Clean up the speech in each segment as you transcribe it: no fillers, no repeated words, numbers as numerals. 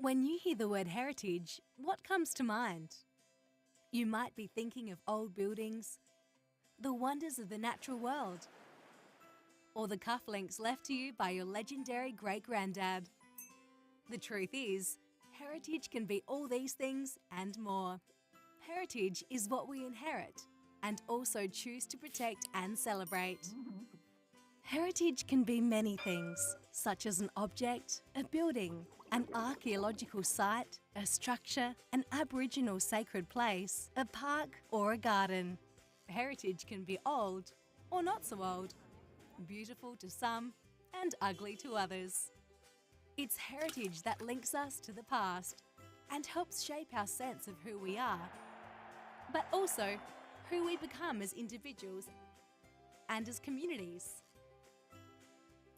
When you hear the word heritage, what comes to mind? You might be thinking of old buildings, the wonders of the natural world, or the cufflinks left to you by your legendary great-granddad. The truth is, heritage can be all these things and more. Heritage is what we inherit and also choose to protect and celebrate. Heritage can be many things, such as an object, a building, an archaeological site, a structure, an Aboriginal sacred place, a park, or a garden. Heritage can be old or not so old, beautiful to some and ugly to others. It's heritage that links us to the past and helps shape our sense of who we are, but also who we become as individuals and as communities.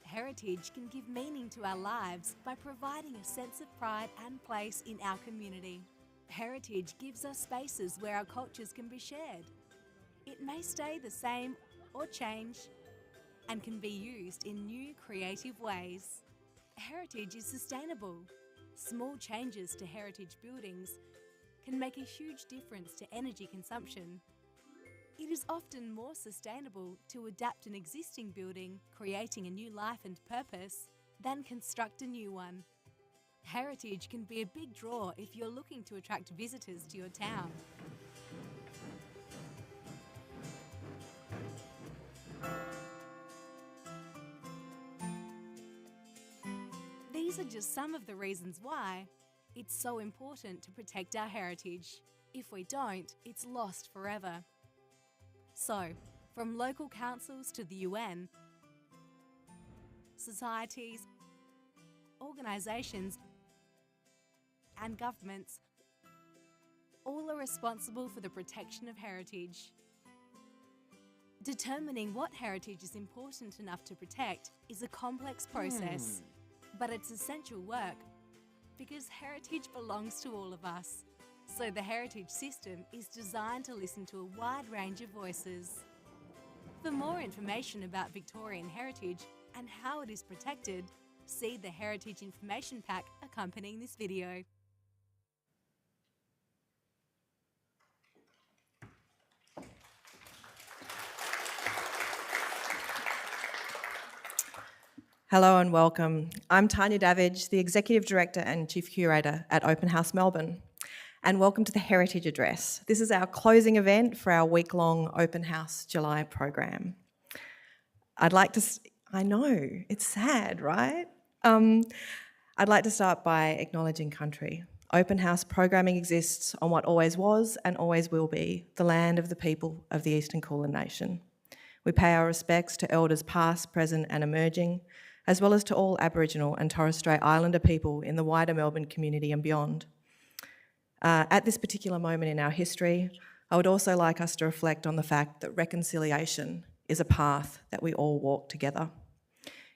Heritage can give meaning to our lives by providing a sense of pride and place in our community. Heritage gives us spaces where our cultures can be shared. It may stay the same or change and can be used in new creative ways. Heritage is sustainable. Small changes to heritage buildings can make a huge difference to energy consumption. It is often more sustainable to adapt an existing building, creating a new life and purpose, than construct a new one. Heritage can be a big draw if you're looking to attract visitors to your town. These are just some of the reasons why it's so important to protect our heritage. If we don't, it's lost forever. So, from local councils to the UN, societies, organisations and governments, all are responsible for the protection of heritage. Determining what heritage is important enough to protect is a complex process, but it's essential work because heritage belongs to all of us. So the heritage system is designed to listen to a wide range of voices. For more information about Victorian heritage and how it is protected, see the Heritage Information Pack accompanying this video. Hello and welcome. I'm Tanya Davidge, the Executive Director and Chief Curator at Open House Melbourne. And welcome to the Heritage Address. This is our closing event for our week-long Open House July program. I know, it's sad, right? I'd like to start by acknowledging country. Open House programming exists on what always was and always will be the land of the people of the Eastern Kulin Nation. We pay our respects to elders past, present and emerging, as well as to all Aboriginal and Torres Strait Islander people in the wider Melbourne community and beyond. At this particular moment in our history, I would also like us to reflect on the fact that reconciliation is a path that we all walk together.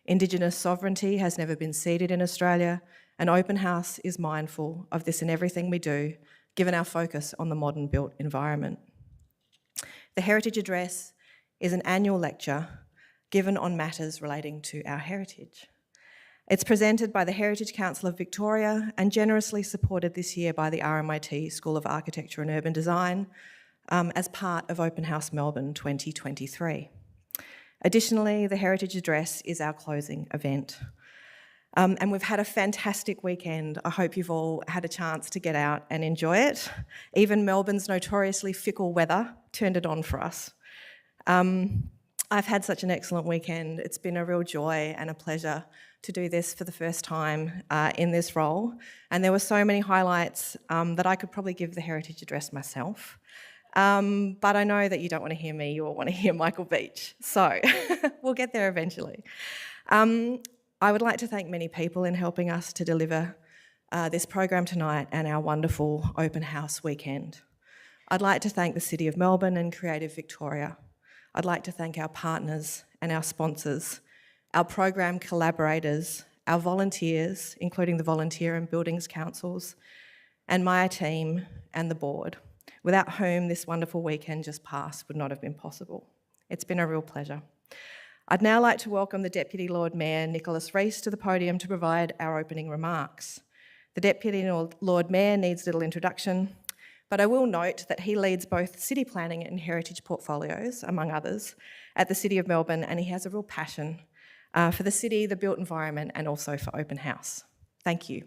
Indigenous sovereignty has never been ceded in Australia, and Open House is mindful of this in everything we do, given our focus on the modern built environment. The Heritage Address is an annual lecture given on matters relating to our heritage. It's presented by the Heritage Council of Victoria and generously supported this year by the RMIT School of Architecture and Urban Design as part of Open House Melbourne 2023. Additionally, the Heritage Address is our closing event. And we've had a fantastic weekend. I hope you've all had a chance to get out and enjoy it. Even Melbourne's notoriously fickle weather turned it on for us. I've had such an excellent weekend. It's been a real joy and a pleasure to do this for the first time in this role. And there were so many highlights that I could probably give the Heritage Address myself. But I know that you don't want to hear me, you all want to hear Michael Veitch. So we'll get there eventually. I would like to thank many people in helping us to deliver this program tonight and our wonderful open house weekend. I'd like to thank the City of Melbourne and Creative Victoria. I'd like to thank our partners and our sponsors, our program collaborators, our volunteers, including the Volunteer and Buildings Councils, and my team and the board, without whom this wonderful weekend just past would not have been possible. It's been a real pleasure. I'd now like to welcome the Deputy Lord Mayor, Nicholas Rees, to the podium to provide our opening remarks. The Deputy Lord Mayor needs little introduction, but I will note that he leads both city planning and heritage portfolios, among others, at the City of Melbourne, and he has a real passion for the city, the built environment, and also for open house. Thank you.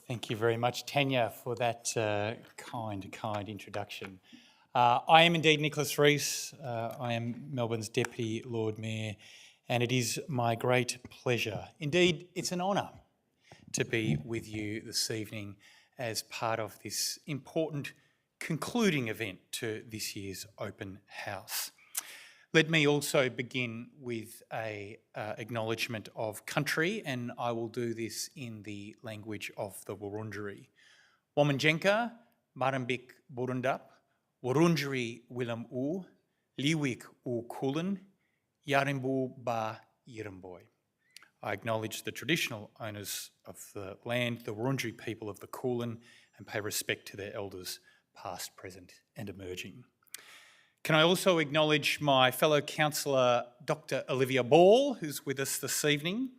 Thank you very much, Tanya, for that kind introduction. I am indeed Nicholas Rees. I am Melbourne's Deputy Lord Mayor, and it is my great pleasure, indeed it's an honour, to be with you this evening as part of this important concluding event to this year's open house. Let me also begin with an acknowledgement of country, and I will do this in the language of the Wurundjeri. Wominjenka, Marambik Burundap, Wurundjeri Willem U, Liwik U Kulin, Yarimbu Ba Yiramboy. I acknowledge the traditional owners of the land, the Wurundjeri people of the Kulin, and pay respect to their elders, past, present, and emerging. Can I also acknowledge my fellow councillor, Dr. Olivia Ball, who's with us this evening.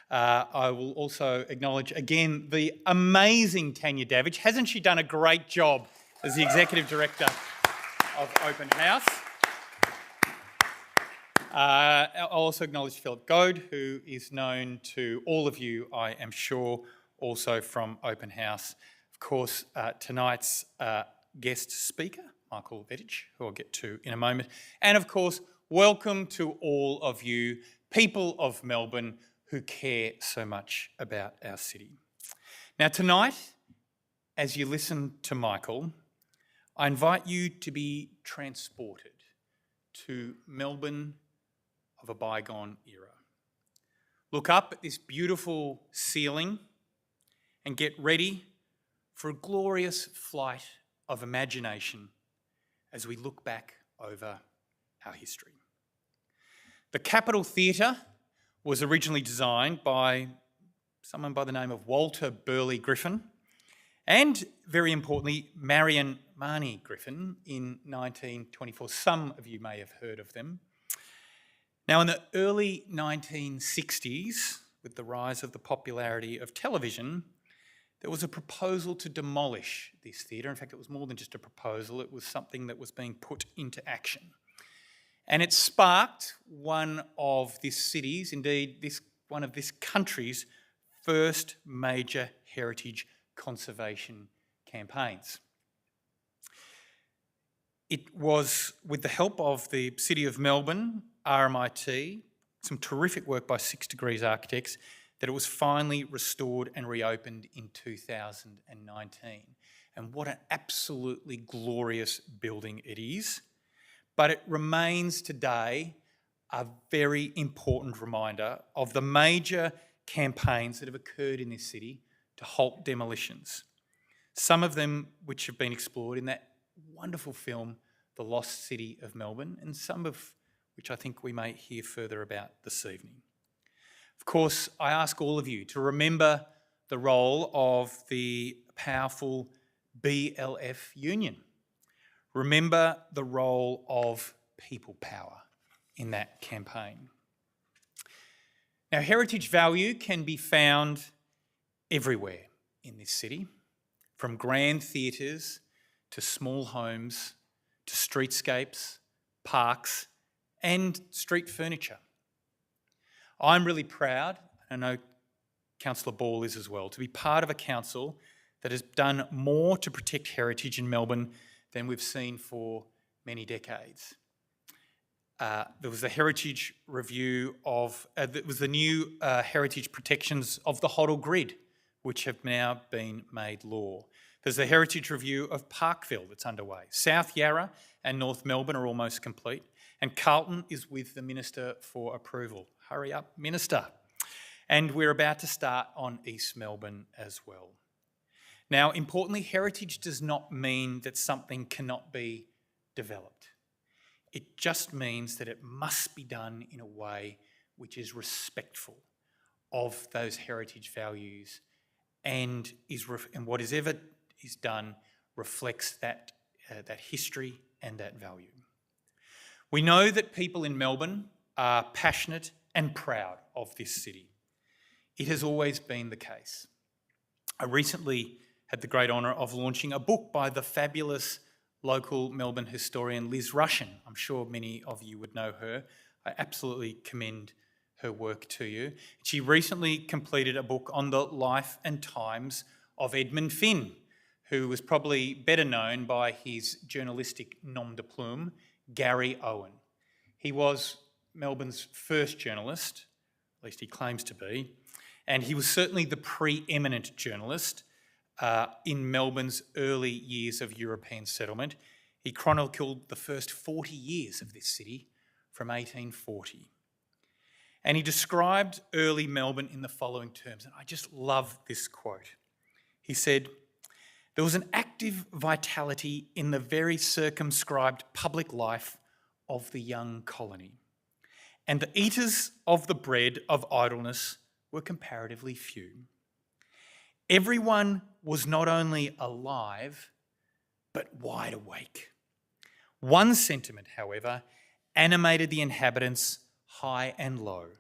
I will also acknowledge again the amazing Tanya Davidge. Hasn't she done a great job as the Executive Director of Open House? I'll also acknowledge Philip Goad, who is known to all of you, I am sure, also from Open House. Of course, tonight's guest speaker, Michael Veitch, who I'll get to in a moment. And of course, welcome to all of you, people of Melbourne who care so much about our city. Now tonight, as you listen to Michael, I invite you to be transported to Melbourne of a bygone era. Look up at this beautiful ceiling and get ready for a glorious flight of imagination as we look back over our history. The Capitol Theatre was originally designed by someone by the name of Walter Burley Griffin and, very importantly, Marion Marnie Griffin in 1924. Some of you may have heard of them. Now, in the early 1960s, with the rise of the popularity of television, there was a proposal to demolish this theatre. In fact, it was more than just a proposal, it was something that was being put into action. And it sparked one of this city's, indeed one of this country's first major heritage conservation campaigns. It was with the help of the City of Melbourne, RMIT, some terrific work by 6 Degrees Architects, that it was finally restored and reopened in 2019. And what an absolutely glorious building it is. But it remains today a very important reminder of the major campaigns that have occurred in this city to halt demolitions. Some of them which have been explored in that wonderful film, The Lost City of Melbourne, and some of which I think we may hear further about this evening. Of course, I ask all of you to remember the role of the powerful BLF union. Remember the role of people power in that campaign. Now, heritage value can be found everywhere in this city, from grand theatres to small homes to streetscapes, parks and street furniture. I'm really proud, and I know Councillor Ball is as well, to be part of a council that has done more to protect heritage in Melbourne than we've seen for many decades. There was the heritage review of, there was the new heritage protections of the Hoddle Grid, which have now been made law. There's the heritage review of Parkville that's underway. South Yarra and North Melbourne are almost complete, and Carlton is with the Minister for approval. Hurry up, Minister. And we're about to start on East Melbourne as well. Now, importantly, heritage does not mean that something cannot be developed. It just means that it must be done in a way which is respectful of those heritage values and whatever is done reflects that history and that value. We know that people in Melbourne are passionate and proud of this city. It has always been the case. I recently had the great honour of launching a book by the fabulous local Melbourne historian Liz Rushen. I'm sure many of you would know her. I absolutely commend her work to you. She recently completed a book on the life and times of Edmund Finn, who was probably better known by his journalistic nom de plume, Gary Owen. He was Melbourne's first journalist, at least he claims to be, and he was certainly the preeminent journalist in Melbourne's early years of European settlement. He chronicled the first 40 years of this city from 1840. And he described early Melbourne in the following terms, and I just love this quote. He said, "There was an active vitality in the very circumscribed public life of the young colony, and the eaters of the bread of idleness were comparatively few. Everyone was not only alive, but wide awake. One sentiment, however, animated the inhabitants high and low,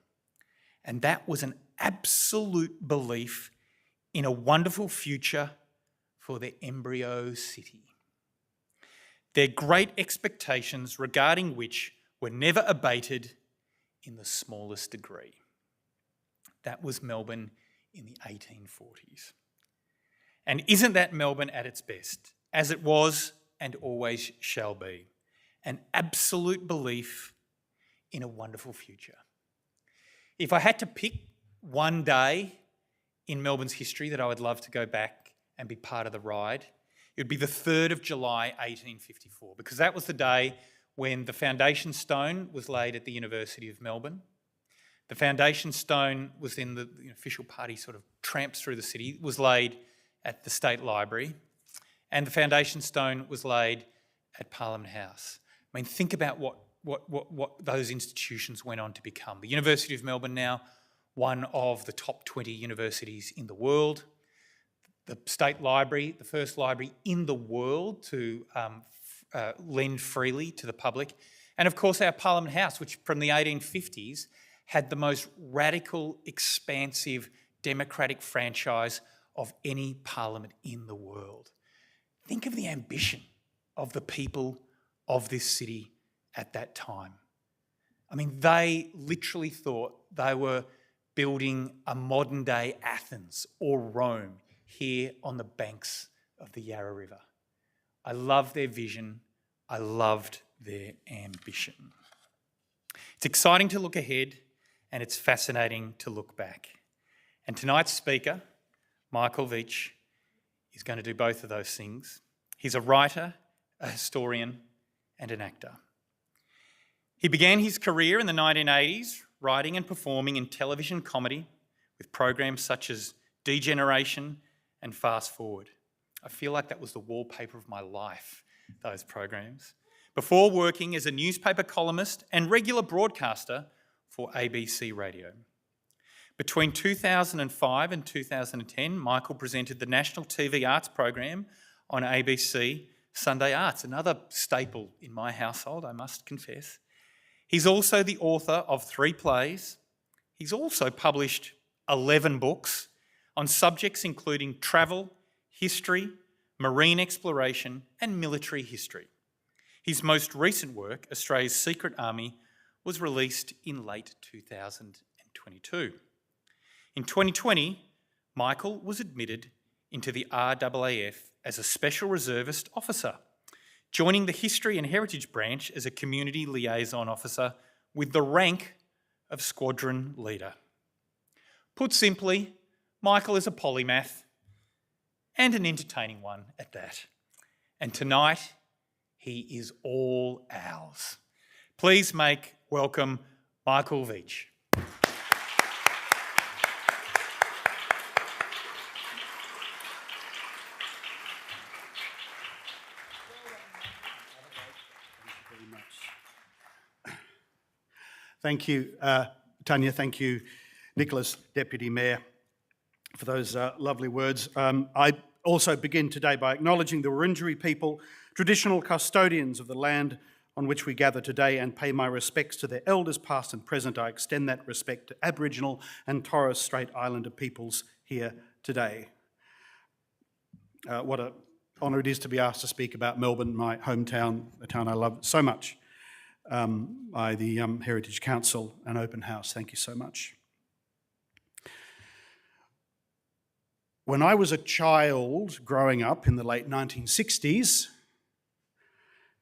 and that was an absolute belief in a wonderful future for their embryo city. Their great expectations regarding which were never abated in the smallest degree." That was Melbourne in the 1840s. And isn't that Melbourne at its best, as it was and always shall be? An absolute belief in a wonderful future. If I had to pick one day in Melbourne's history that I would love to go back and be part of the ride, it would be the 3rd of July 1854, because that was the day when the foundation stone was laid at the University of Melbourne. The foundation stone was then the official party sort of tramps through the city, was laid at the State Library, and the foundation stone was laid at Parliament House. I mean, think about what those institutions went on to become. The University of Melbourne now, one of the top 20 universities in the world. The State Library, the first library in the world to lend freely to the public. And of course our Parliament House, which from the 1850s had the most radical, expansive, democratic franchise of any parliament in the world. Think of the ambition of the people of this city at that time. I mean, they literally thought they were building a modern day Athens or Rome here on the banks of the Yarra River. I loved their vision. I loved their ambition. It's exciting to look ahead and it's fascinating to look back. And tonight's speaker, Michael Veitch, is going to do both of those things. He's a writer, a historian, and an actor. He began his career in the 1980s writing and performing in television comedy with programs such as Degeneration and Fast Forward. I feel like that was the wallpaper of my life, those programs. Before working as a newspaper columnist and regular broadcaster for ABC Radio. Between 2005 and 2010, Michael presented the National TV Arts program on ABC, Sunday Arts, another staple in my household, I must confess. He's also the author of 3 plays. He's also published 11 books on subjects including travel, history, marine exploration, and military history. His most recent work, Australia's Secret Army, was released in late 2022. In 2020, Michael was admitted into the RAAF as a Special Reservist Officer, joining the History and Heritage Branch as a Community Liaison Officer with the rank of Squadron Leader. Put simply, Michael is a polymath, and an entertaining one at that. And tonight, he is all ours. Please make welcome Michael Veitch. Thank you, Tanya. Thank you, Nicholas, Deputy Mayor, for those lovely words. I also begin today by acknowledging the Wurundjeri people, traditional custodians of the land on which we gather today, and pay my respects to their elders past and present. I extend that respect to Aboriginal and Torres Strait Islander peoples here today. What an honour it is to be asked to speak about Melbourne, my hometown, a town I love so much, by the Heritage Council and Open House. Thank you so much. When I was a child growing up in the late 1960s,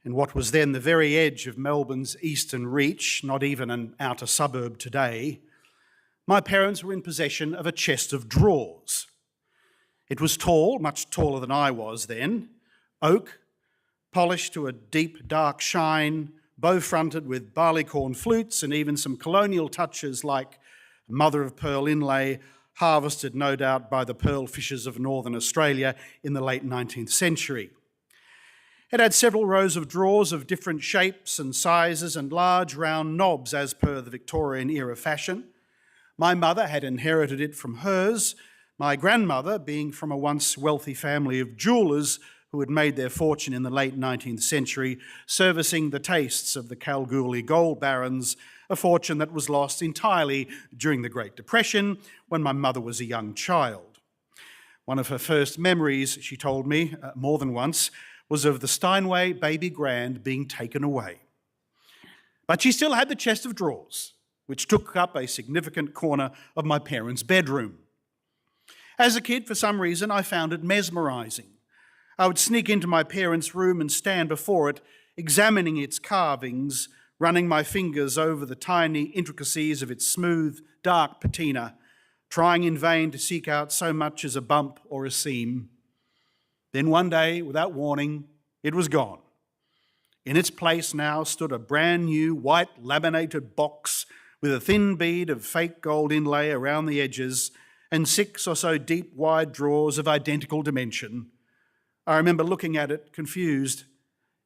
in what was then the very edge of Melbourne's eastern reach, not even an outer suburb today, my parents were in possession of a chest of drawers. It was tall, much taller than I was then, oak, polished to a deep dark shine, bow-fronted with barleycorn flutes and even some colonial touches like mother-of-pearl inlay, harvested no doubt by the pearl fishers of northern Australia in the late 19th century. It had several rows of drawers of different shapes and sizes and large round knobs as per the Victorian era fashion. My mother had inherited it from hers, my grandmother being from a once wealthy family of jewellers who had made their fortune in the late 19th century, servicing the tastes of the Kalgoorlie gold barons, a fortune that was lost entirely during the Great Depression when my mother was a young child. One of her first memories, she told me more than once, was of the Steinway baby grand being taken away. But she still had the chest of drawers, which took up a significant corner of my parents' bedroom. As a kid, for some reason, I found it mesmerising. I would sneak into my parents' room and stand before it, examining its carvings, running my fingers over the tiny intricacies of its smooth, dark patina, trying in vain to seek out so much as a bump or a seam. Then one day, without warning, it was gone. In its place now stood a brand new white laminated box with a thin bead of fake gold inlay around the edges and 6 or so deep, wide drawers of identical dimension. I remember looking at it, confused.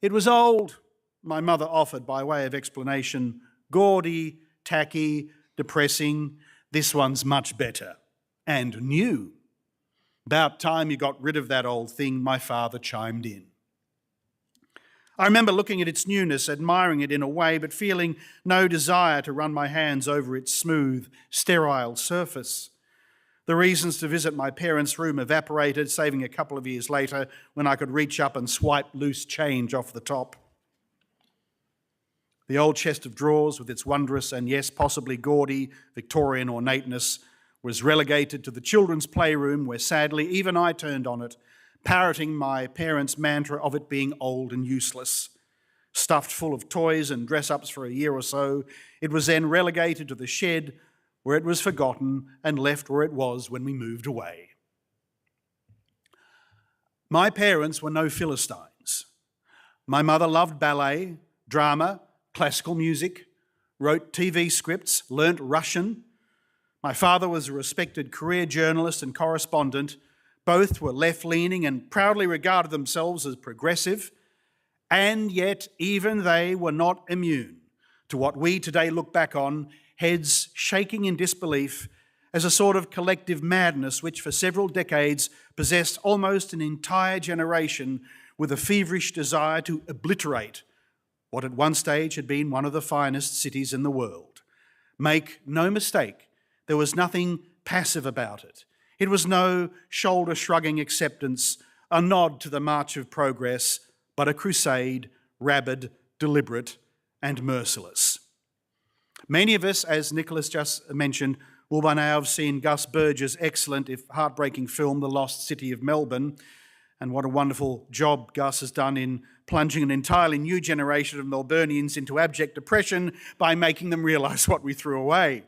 It was old, my mother offered by way of explanation. Gaudy, tacky, depressing. This one's much better. And new. About time you got rid of that old thing, my father chimed in. I remember looking at its newness, admiring it in a way, but feeling no desire to run my hands over its smooth, sterile surface. The reasons to visit my parents' room evaporated, saving a couple of years later when I could reach up and swipe loose change off the top. The old chest of drawers, with its wondrous and, yes, possibly gaudy Victorian ornateness, was relegated to the children's playroom where, sadly, even I turned on it, parroting my parents' mantra of it being old and useless. Stuffed full of toys and dress-ups for a year or so, it was then relegated to the shed where it was forgotten and left where it was when we moved away. My parents were no Philistines. My mother loved ballet, drama, classical music, wrote TV scripts, learnt Russian. My father was a respected career journalist and correspondent. Both were left-leaning and proudly regarded themselves as progressive, and yet even they were not immune to what we today look back on, heads shaking in disbelief, as a sort of collective madness which for several decades possessed almost an entire generation with a feverish desire to obliterate what at one stage had been one of the finest cities in the world. Make no mistake, there was nothing passive about it. It was no shoulder-shrugging acceptance, a nod to the march of progress, but a crusade, rabid, deliberate, and merciless. Many of us, as Nicholas just mentioned, will by now have seen Gus Burge's excellent, if heartbreaking film, The Lost City of Melbourne, and what a wonderful job Gus has done in plunging an entirely new generation of Melburnians into abject depression by making them realise what we threw away.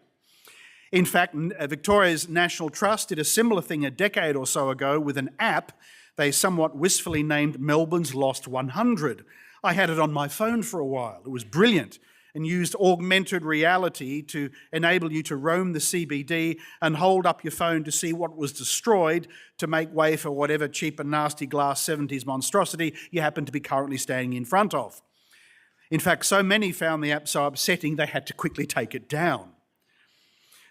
In fact, Victoria's National Trust did a similar thing a decade or so ago with an app they somewhat wistfully named Melbourne's Lost 100. I had it on my phone for a while. It was brilliant and used augmented reality to enable you to roam the CBD and hold up your phone to see what was destroyed to make way for whatever cheap and nasty glass 70s monstrosity you happen to be currently standing in front of. In fact, so many found the app so upsetting they had to quickly take it down.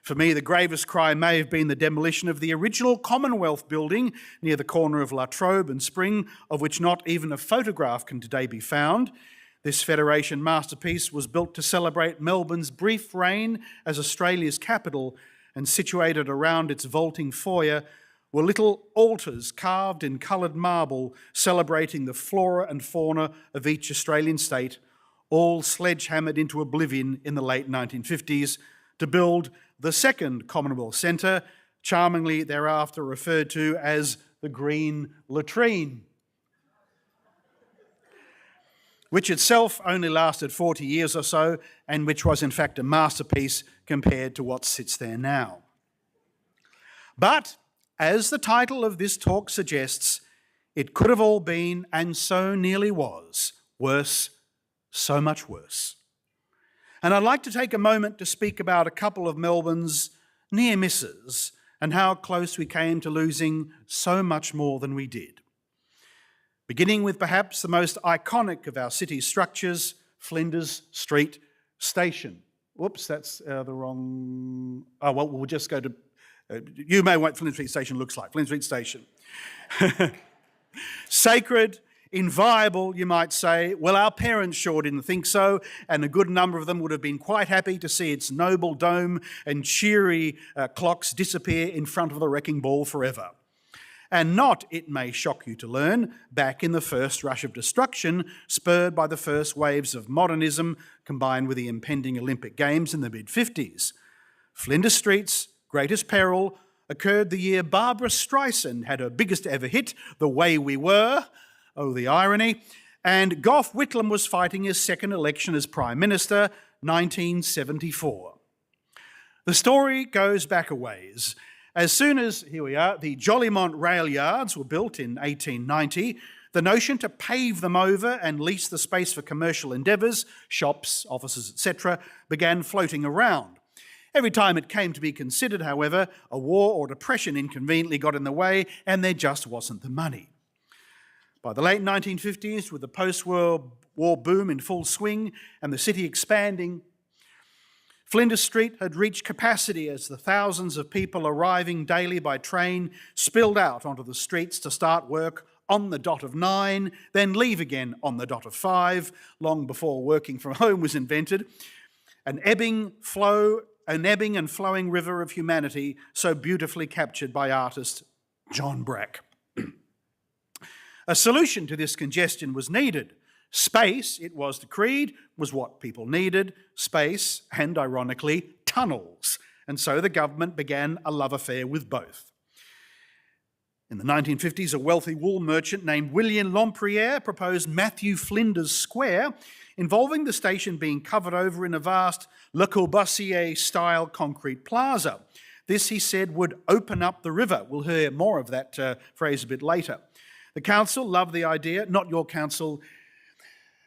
For me, the gravest crime may have been the demolition of the original Commonwealth building near the corner of La Trobe and Spring, of which not even a photograph can today be found. This Federation masterpiece was built to celebrate Melbourne's brief reign as Australia's capital, and situated around its vaulting foyer were little altars carved in coloured marble celebrating the flora and fauna of each Australian state, all sledgehammered into oblivion in the late 1950s to build the second Commonwealth Centre, charmingly thereafter referred to as the Green Latrine, which itself only lasted 40 years or so, and which was in fact a masterpiece compared to what sits there now. But, as the title of this talk suggests, it could have all been, and so nearly was, worse, so much worse. And I'd like to take a moment to speak about a couple of Melbourne's near misses and how close we came to losing so much more than we did. Beginning with perhaps the most iconic of our city's structures, Flinders Street Station. Whoops, that's the wrong... Oh, well, we'll just go to... you may know what Flinders Street Station looks like. Flinders Street Station. Sacred, inviolable, you might say. Well, our parents sure didn't think so, and a good number of them would have been quite happy to see its noble dome and cheery clocks disappear in front of the wrecking ball forever. And not, it may shock you to learn, back in the first rush of destruction spurred by the first waves of modernism combined with the impending Olympic Games in the mid-50s. Flinders Street's greatest peril occurred the year Barbara Streisand had her biggest ever hit, The Way We Were, oh the irony, and Gough Whitlam was fighting his second election as Prime Minister, 1974. The story goes back a ways. As soon as, here we are, the Jolimont rail yards were built in 1890, the notion to pave them over and lease the space for commercial endeavours, shops, offices, etc., began floating around. Every time it came to be considered, however, a war or depression inconveniently got in the way and there just wasn't the money. By the late 1950s, with the post-war boom in full swing and the city expanding, Flinders Street had reached capacity as the thousands of people arriving daily by train spilled out onto the streets to start work on the dot of 9, then leave again on the dot of 5, long before working from home was invented. An ebbing and flowing river of humanity so beautifully captured by artist John Brack. A solution to this congestion was needed. Space, it was decreed, was what people needed. Space, and ironically, tunnels. And so the government began a love affair with both. In the 1950s, a wealthy wool merchant named William Lempriere proposed Matthew Flinders Square, involving the station being covered over in a vast Le Corbusier-style concrete plaza. This, he said, would open up the river. We'll hear more of that phrase a bit later. The council loved the idea, not your council,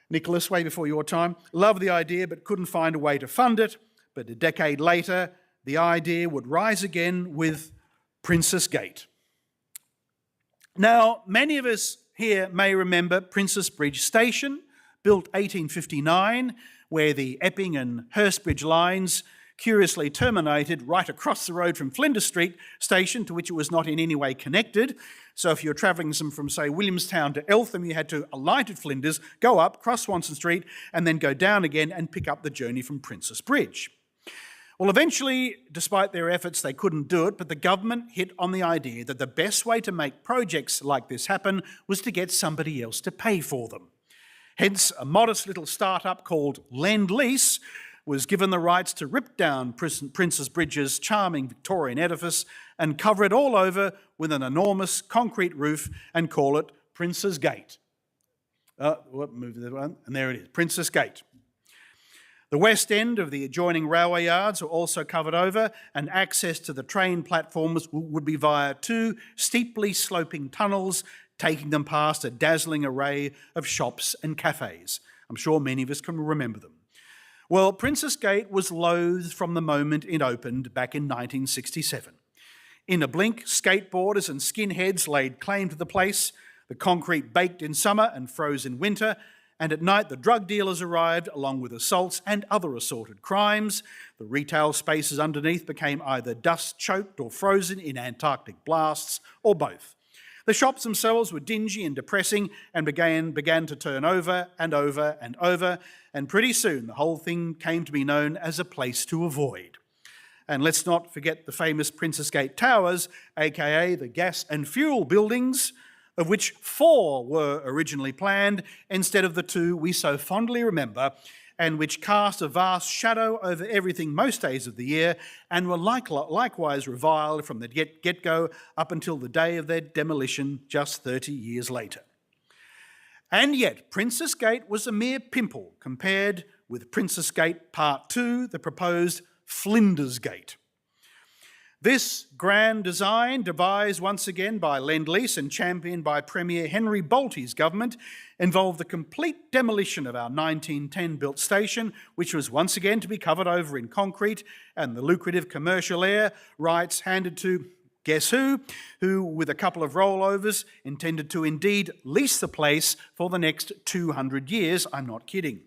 Nicholas, way before your time, loved the idea but couldn't find a way to fund it. But a decade later, the idea would rise again with Princess Gate. Now, many of us here may remember Princess Bridge Station, built 1859, where the Epping and Hurstbridge lines curiously terminated right across the road from Flinders Street Station, to which it was not in any way connected. So if you're travelling from, say, Williamstown to Eltham, you had to alight at Flinders, go up, cross Swanston Street, and then go down again and pick up the journey from Princess Bridge. Well, eventually, despite their efforts, they couldn't do it, but the government hit on the idea that the best way to make projects like this happen was to get somebody else to pay for them. Hence, a modest little start-up called Lend Lease was given the rights to rip down Princess Bridge's charming Victorian edifice and cover it all over with an enormous concrete roof and call it Princess Gate. Move that one, and there it is, Princess Gate. The west end of the adjoining railway yards were also covered over, and access to the train platforms would be via 2 steeply sloping tunnels, taking them past a dazzling array of shops and cafes. I'm sure many of us can remember them. Well, Princess Gate was loathed from the moment it opened back in 1967. In a blink, skateboarders and skinheads laid claim to the place, the concrete baked in summer and froze in winter, and at night the drug dealers arrived along with assaults and other assorted crimes. The retail spaces underneath became either dust-choked or frozen in Antarctic blasts, or both. The shops themselves were dingy and depressing and began to turn over and over and over, and pretty soon the whole thing came to be known as a place to avoid. And let's not forget the famous Princess Gate Towers, aka the gas and fuel buildings, of which 4 were originally planned instead of the 2 we so fondly remember, and which cast a vast shadow over everything most days of the year and were likewise reviled from the get-go up until the day of their demolition just 30 years later. And yet, Princess Gate was a mere pimple compared with Princess Gate Part 2, the proposed Flinders Gate. This grand design, devised once again by Lend-Lease and championed by Premier Henry Bolte's government, involved the complete demolition of our 1910-built station, which was once again to be covered over in concrete, and the lucrative commercial air rights handed to guess who, with a couple of rollovers, intended to indeed lease the place for the next 200 years. I'm not kidding.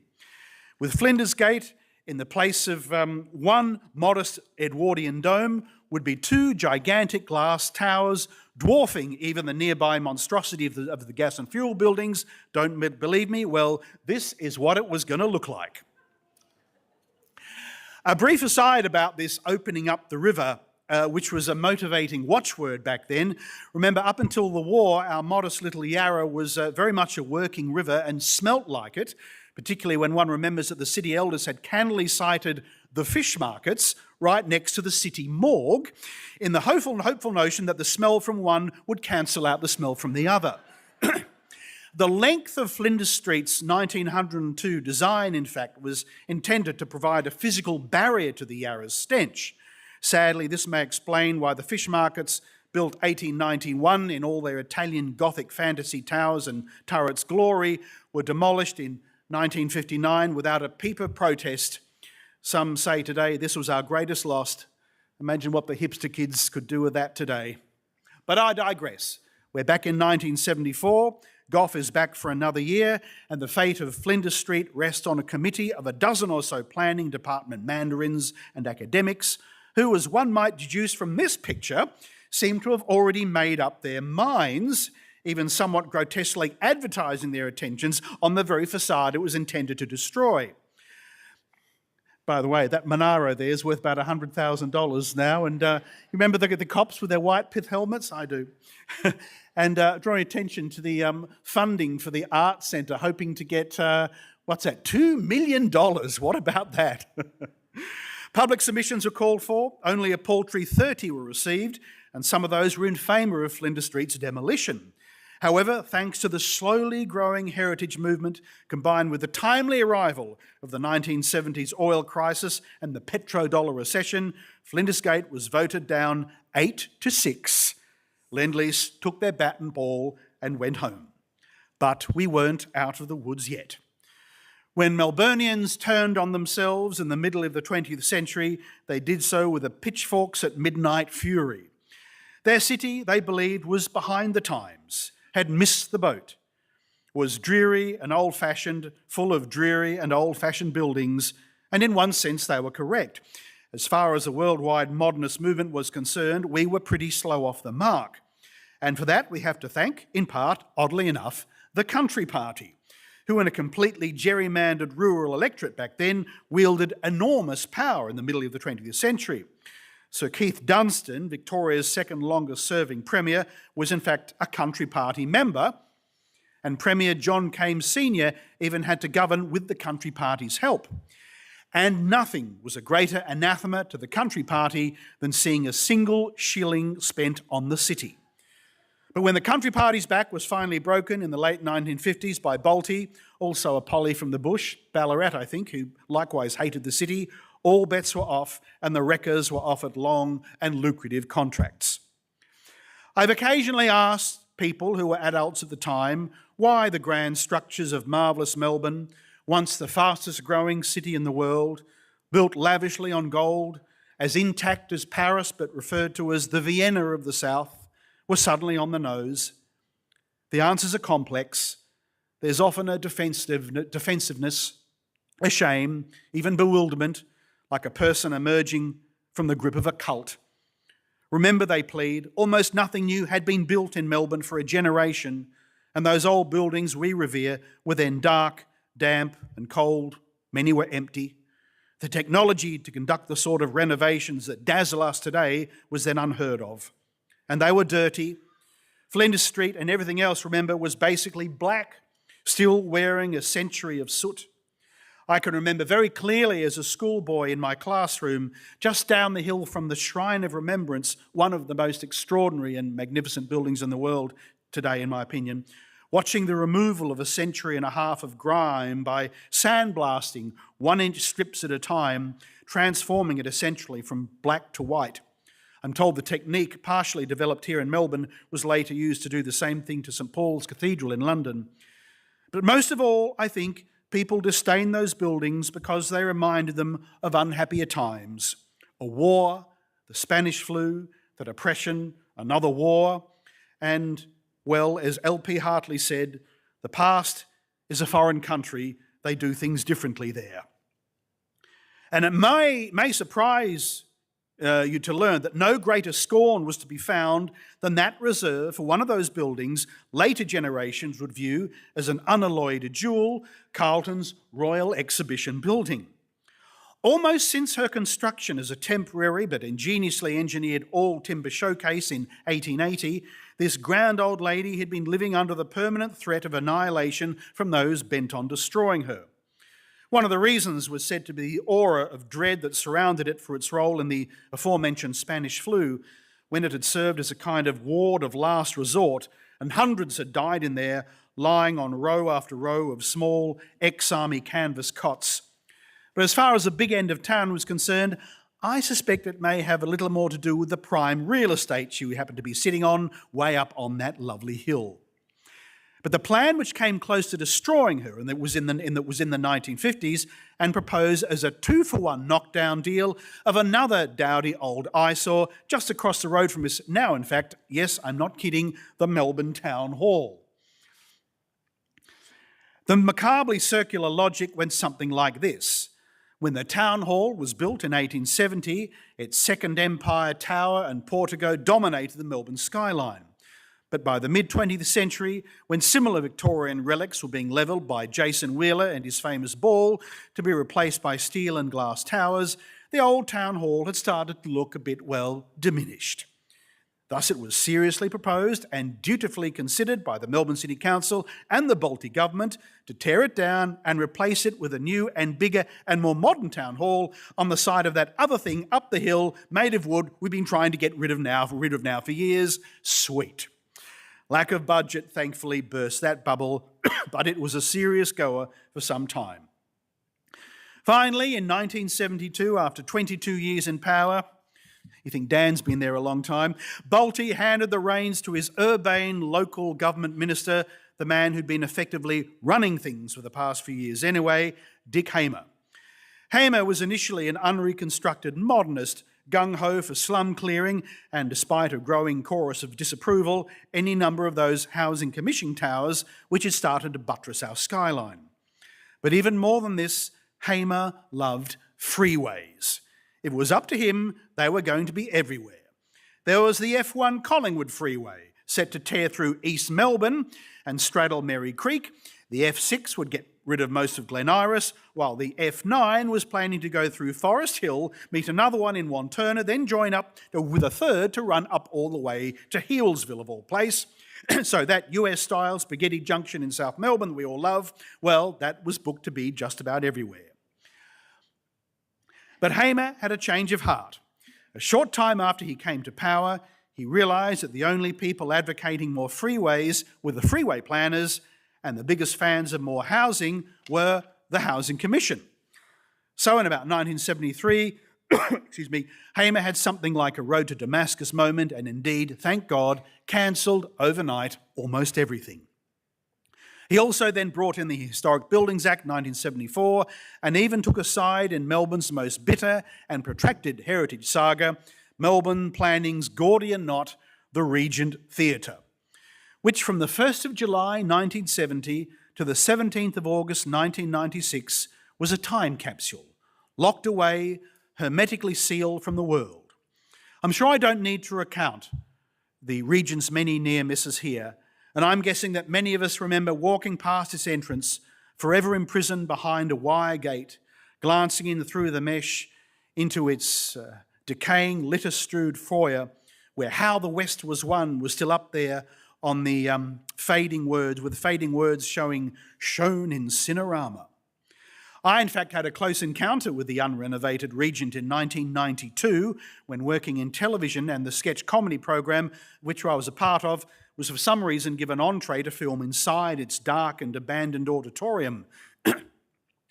With Flinders Gate, in the place of one modest Edwardian dome, would be 2 gigantic glass towers, dwarfing even the nearby monstrosity of the gas and fuel buildings. Don't believe me? Well, this is what it was going to look like. A brief aside about this opening up the river, which was a motivating watchword back then. Remember, up until the war, our modest little Yarra was very much a working river and smelt like it, particularly when one remembers that the city elders had cannily cited the fish markets right next to the city morgue, in the hopeful notion that the smell from one would cancel out the smell from the other. The length of Flinders Street's 1902 design, in fact, was intended to provide a physical barrier to the Yarra's stench. Sadly, this may explain why the fish markets, built 1891 in all their Italian Gothic fantasy towers and turrets glory, were demolished in 1959 without a peep of protest. Some say today this was our greatest loss. Imagine what the hipster kids could do with that today. But I digress. We're back in 1974. Gough is back for another year, and the fate of Flinders Street rests on a committee of a dozen or so planning department mandarins and academics who, as one might deduce from this picture, seem to have already made up their minds, even somewhat grotesquely advertising their intentions on the very facade it was intended to destroy. By the way, that Monaro there is worth about $100,000 now, and you remember the cops with their white pith helmets? I do. And drawing attention to the funding for the art centre, hoping to get, what's that, $2 million? What about that? Public submissions were called for. Only a paltry 30 were received, and some of those were in favour of Flinders Street's demolition. However, thanks to the slowly growing heritage movement, combined with the timely arrival of the 1970s oil crisis and the petrodollar recession, Flinders Gate was voted down 8-6. Lend-Lease took their bat and ball and went home. But we weren't out of the woods yet. When Melburnians turned on themselves in the middle of the 20th century, they did so with a pitchforks at midnight fury. Their city, they believed, was behind the times, had missed the boat, was dreary and old-fashioned, full of dreary and old-fashioned buildings, and in one sense they were correct. As far as the worldwide modernist movement was concerned, we were pretty slow off the mark. And for that we have to thank, in part, oddly enough, the Country Party, who in a completely gerrymandered rural electorate back then wielded enormous power in the middle of the 20th century. Sir Keith Dunstan, Victoria's second longest serving Premier, was in fact a Country Party member, and Premier John Kames Sr. even had to govern with the Country Party's help. And nothing was a greater anathema to the Country Party than seeing a single shilling spent on the city. But when the Country Party's back was finally broken in the late 1950s by Bolte, also a Polly from the bush, Ballarat I think, who likewise hated the city, all bets were off and the wreckers were offered long and lucrative contracts. I've occasionally asked people who were adults at the time why the grand structures of marvellous Melbourne, once the fastest growing city in the world, built lavishly on gold, as intact as Paris but referred to as the Vienna of the South, were suddenly on the nose. The answers are complex. there's often a defensiveness, a shame, even bewilderment, like a person emerging from the grip of a cult. Remember, they plead, almost nothing new had been built in Melbourne for a generation, and those old buildings we revere were then dark, damp and cold. Many were empty. The technology to conduct the sort of renovations that dazzle us today was then unheard of. And they were dirty. Flinders Street and everything else, remember, was basically black, still wearing a century of soot. I can remember very clearly as a schoolboy in my classroom, just down the hill from the Shrine of Remembrance, one of the most extraordinary and magnificent buildings in the world today, in my opinion, watching the removal of a century and a half of grime by sandblasting 1-inch strips at a time, transforming it essentially from black to white. I'm told the technique, partially developed here in Melbourne, was later used to do the same thing to St Paul's Cathedral in London. But most of all, I think, people disdain those buildings because they reminded them of unhappier times. A war, the Spanish flu, the Depression, another war, and, well, as L.P. Hartley said, the past is a foreign country, they do things differently there. And it may surprise you to learn that no greater scorn was to be found than that reserved for one of those buildings later generations would view as an unalloyed jewel, Carlton's Royal Exhibition Building. Almost since her construction as a temporary but ingeniously engineered all-timber showcase in 1880, this grand old lady had been living under the permanent threat of annihilation from those bent on destroying her. One of the reasons was said to be the aura of dread that surrounded it for its role in the aforementioned Spanish flu, when it had served as a kind of ward of last resort, and hundreds had died in there, lying on row after row of small ex-army canvas cots. But as far as the big end of town was concerned, I suspect it may have a little more to do with the prime real estate she happened to be sitting on, way up on that lovely hill. But the plan which came close to destroying her, and that was in the 1950s, and proposed as a 2-for-1 knockdown deal of another dowdy old eyesore just across the road from us now, in fact, yes, I'm not kidding, the Melbourne Town Hall. The macabrely circular logic went something like this. When the Town Hall was built in 1870, its Second Empire Tower and portico dominated the Melbourne skyline. But by the mid-20th century, when similar Victorian relics were being levelled by Jason Wheeler and his famous ball to be replaced by steel and glass towers, the old town hall had started to look a bit, well, diminished. Thus it was seriously proposed and dutifully considered by the Melbourne City Council and the Bolte government to tear it down and replace it with a new and bigger and more modern town hall on the side of that other thing up the hill made of wood we've been trying to get rid of now for years. Sweet. Lack of budget, thankfully, burst that bubble, but it was a serious goer for some time. Finally, in 1972, after 22 years in power, you think Dan's been there a long time, Bolte handed the reins to his urbane local government minister, the man who'd been effectively running things for the past few years anyway, Dick Hamer. Hamer was initially an unreconstructed modernist, gung-ho for slum clearing, and despite a growing chorus of disapproval, any number of those housing commission towers which had started to buttress our skyline. But even more than this, Hamer loved freeways. If it was up to him, they were going to be everywhere. There was the F1 Collingwood Freeway, set to tear through East Melbourne and straddle Merry Creek. The F6 would get rid of most of Glen Iris, while the F9 was planning to go through Forest Hill, meet another one in Wantirna, then join up with a third to run up all the way to Healesville, of all place. So that US-style spaghetti junction in South Melbourne that we all love, well, that was booked to be just about everywhere. But Hamer had a change of heart. A short time after he came to power, he realised that the only people advocating more freeways were the freeway planners, and the biggest fans of more housing were the Housing Commission. So in about 1973, Hamer had something like a road to Damascus moment, and indeed, thank God, cancelled overnight almost everything. He also then brought in the Historic Buildings Act 1974 and even took a side in Melbourne's most bitter and protracted heritage saga, Melbourne planning's Gordian knot, the Regent Theatre, which from the 1st of July 1970 to the 17th of August 1996 was a time capsule, locked away, hermetically sealed from the world. I'm sure I don't need to recount the Regent's many near misses here, and I'm guessing that many of us remember walking past its entrance, forever imprisoned behind a wire gate, glancing in through the mesh into its decaying, litter-strewed foyer, where "How the West Was Won" was still up there on the fading words, with fading words showing "shown in Cinerama." I, in fact, had a close encounter with the unrenovated Regent in 1992 when working in television, and the sketch comedy program, which I was a part of, was for some reason given entree to film inside its dark and abandoned auditorium.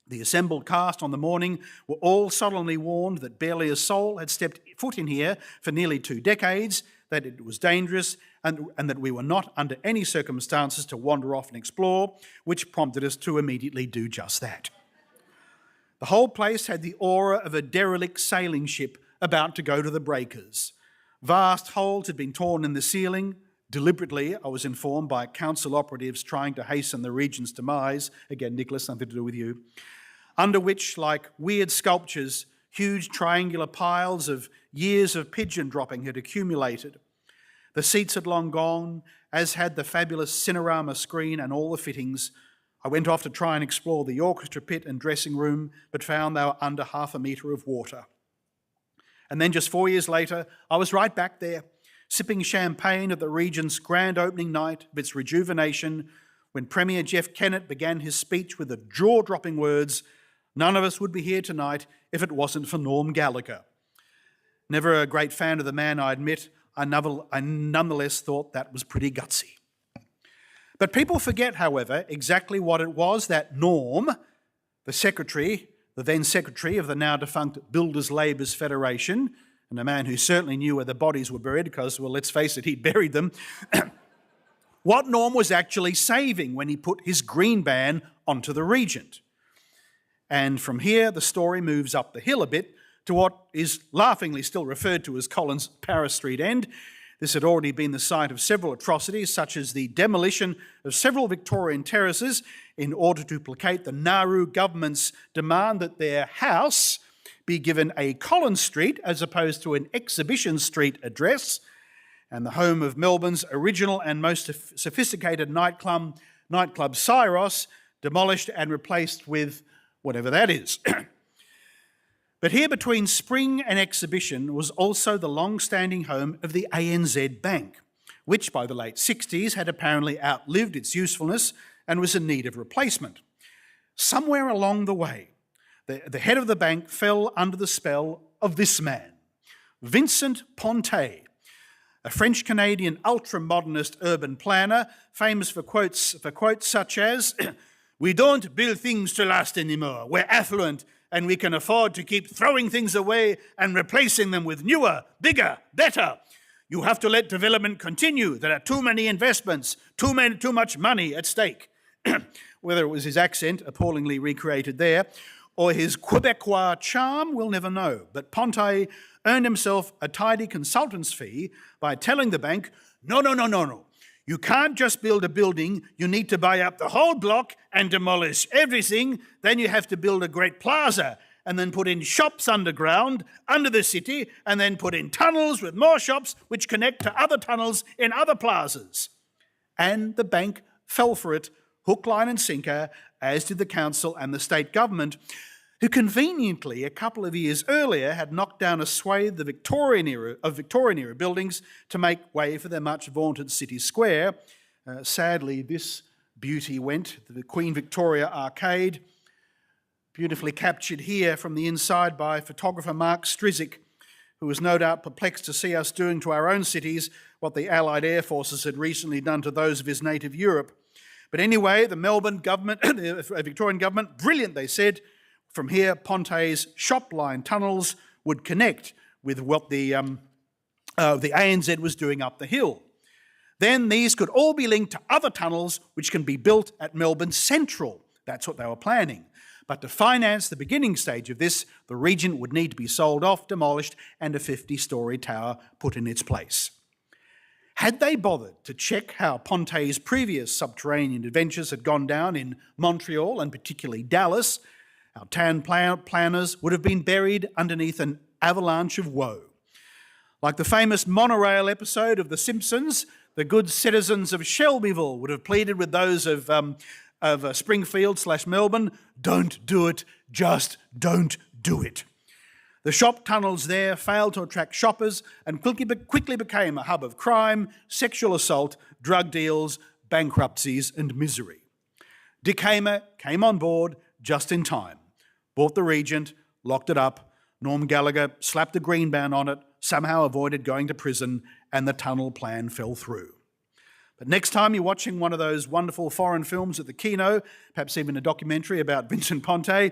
The assembled cast on the morning were all solemnly warned that barely a soul had stepped foot in here for nearly 2 decades, that it was dangerous, and that we were not under any circumstances to wander off and explore, which prompted us to immediately do just that. The whole place had the aura of a derelict sailing ship about to go to the breakers. Vast holes had been torn in the ceiling, deliberately, I was informed, by council operatives trying to hasten the Regent's demise. Again, Nicholas, something to do with you. Under which, like weird sculptures, huge triangular piles of years of pigeon dropping had accumulated. The seats had long gone, as had the fabulous Cinerama screen and all the fittings. I went off to try and explore the orchestra pit and dressing room, but found they were under half a metre of water. And then just 4 years later, I was right back there, sipping champagne at the Regent's grand opening night of its rejuvenation, when Premier Jeff Kennett began his speech with the jaw-dropping words, "None of us would be here tonight if it wasn't for Norm Gallagher." Never a great fan of the man, I admit, I nonetheless thought that was pretty gutsy. But people forget, however, exactly what it was that Norm, the then secretary of the now defunct Builders Labour's Federation, and a man who certainly knew where the bodies were buried because, well, let's face it, he buried them, what Norm was actually saving when he put his green ban onto the Regent. And from here, the story moves up the hill a bit to what is laughingly still referred to as Collins Paris Street End. This had already been the site of several atrocities, such as the demolition of several Victorian terraces in order to placate the Nauru government's demand that their house be given a Collins Street as opposed to an Exhibition Street address, and the home of Melbourne's original and most sophisticated nightclub Syros, demolished and replaced with whatever that is. But here between Spring and Exhibition was also the long-standing home of the ANZ Bank, which by the late 60s had apparently outlived its usefulness and was in need of replacement. Somewhere along the way, the head of the bank fell under the spell of this man, Vincent Pontet, a French-Canadian ultra-modernist urban planner, famous for quotes such as, "We don't build things to last anymore. We're affluent and we can afford to keep throwing things away and replacing them with newer, bigger, better. You have to let development continue. There are too many investments, too much money at stake." Whether it was his accent, appallingly recreated there, or his Quebecois charm, we'll never know. But Pontet earned himself a tidy consultant's fee by telling the bank, No. You can't just build a building, you need to buy up the whole block and demolish everything. Then you have to build a great plaza and then put in shops underground, under the city, and then put in tunnels with more shops which connect to other tunnels in other plazas. And the bank fell for it, hook, line and sinker, as did the council and the state government, who conveniently a couple of years earlier had knocked down a swathe of Victorian era buildings to make way for their much vaunted city square. Sadly, this beauty went, the Queen Victoria Arcade, beautifully captured here from the inside by photographer Mark Strizik, who was no doubt perplexed to see us doing to our own cities what the Allied Air Forces had recently done to those of his native Europe. But anyway, the Melbourne government, the Victorian government, brilliant, they said. From here, Pontet's shop line tunnels would connect with what the ANZ was doing up the hill. Then these could all be linked to other tunnels which can be built at Melbourne Central. That's what they were planning. But to finance the beginning stage of this, the Regent would need to be sold off, demolished, and a 50-storey tower put in its place. Had they bothered to check how Ponte's previous subterranean adventures had gone down in Montreal and particularly Dallas, our town planners would have been buried underneath an avalanche of woe. Like the famous monorail episode of The Simpsons, the good citizens of Shelbyville would have pleaded with those of Springfield/Melbourne, don't do it, just don't do it. The shop tunnels there failed to attract shoppers and quickly became a hub of crime, sexual assault, drug deals, bankruptcies and misery. Dick Hamer came on board just in time, bought the Regent, locked it up, Norm Gallagher slapped a green ban on it, somehow avoided going to prison, and the tunnel plan fell through. But next time you're watching one of those wonderful foreign films at the Kino, perhaps even a documentary about Vincent Ponte,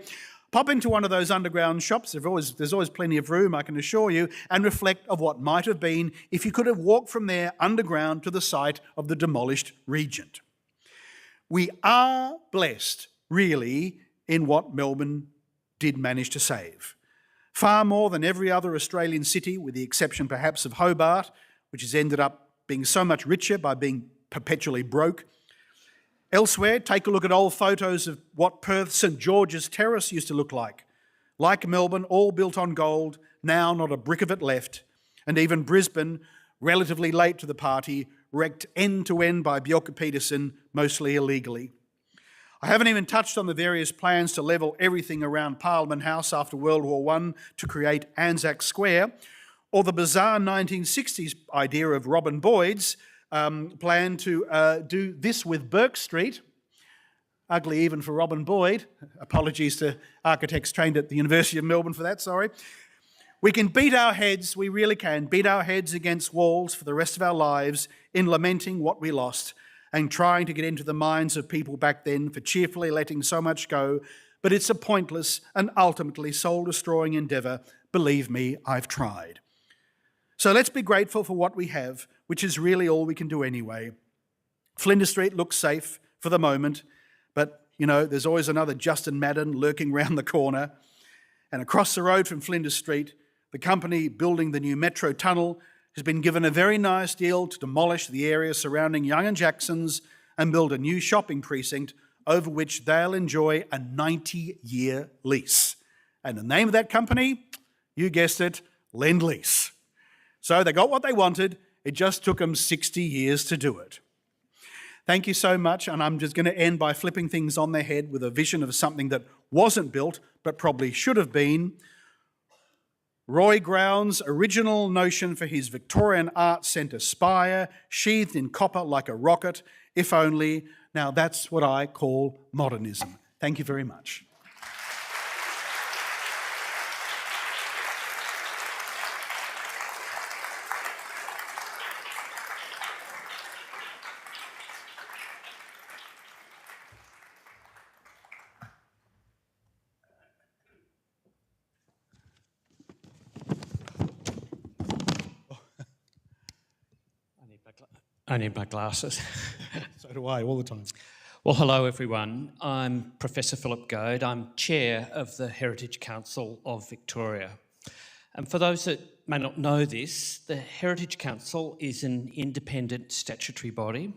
pop into one of those underground shops, there's always plenty of room, I can assure you, and reflect of what might have been if you could have walked from there underground to the site of the demolished Regent. We are blessed, really, in what Melbourne did manage to save. Far more than every other Australian city, with the exception perhaps of Hobart, which has ended up being so much richer by being perpetually broke. Elsewhere, take a look at old photos of what Perth's St George's Terrace used to look like. Like Melbourne, all built on gold, now not a brick of it left. And even Brisbane, relatively late to the party, wrecked end to end by Bjelke-Petersen, mostly illegally. I haven't even touched on the various plans to level everything around Parliament House after World War I to create Anzac Square, or the bizarre 1960s idea of Robin Boyd's plan to do this with Burke Street. Ugly even for Robin Boyd. Apologies to architects trained at the University of Melbourne for that, sorry. We can beat our heads, we really can, beat our heads against walls for the rest of our lives in lamenting what we lost and trying to get into the minds of people back then for cheerfully letting so much go, but it's a pointless and ultimately soul-destroying endeavour. Believe me, I've tried. So let's be grateful for what we have, which is really all we can do anyway. Flinders Street looks safe for the moment, but, you know, there's always another Justin Madden lurking round the corner. And across the road from Flinders Street, the company building the new metro tunnel has been given a very nice deal to demolish the area surrounding Young and Jackson's and build a new shopping precinct over which they'll enjoy a 90-year lease. And the name of that company, you guessed it, Lend-Lease. So they got what they wanted. It just took them 60 years to do it. Thank you so much, and I'm just going to end by flipping things on their head with a vision of something that wasn't built but probably should have been. Roy Ground's original notion for his Victorian Arts Centre spire, sheathed in copper like a rocket, if only. Now that's what I call modernism. Thank you very much. I need my glasses. So do I, all the time. Well, hello everyone. I'm Professor Philip Goad. I'm Chair of the Heritage Council of Victoria. And for those that may not know this, the Heritage Council is an independent statutory body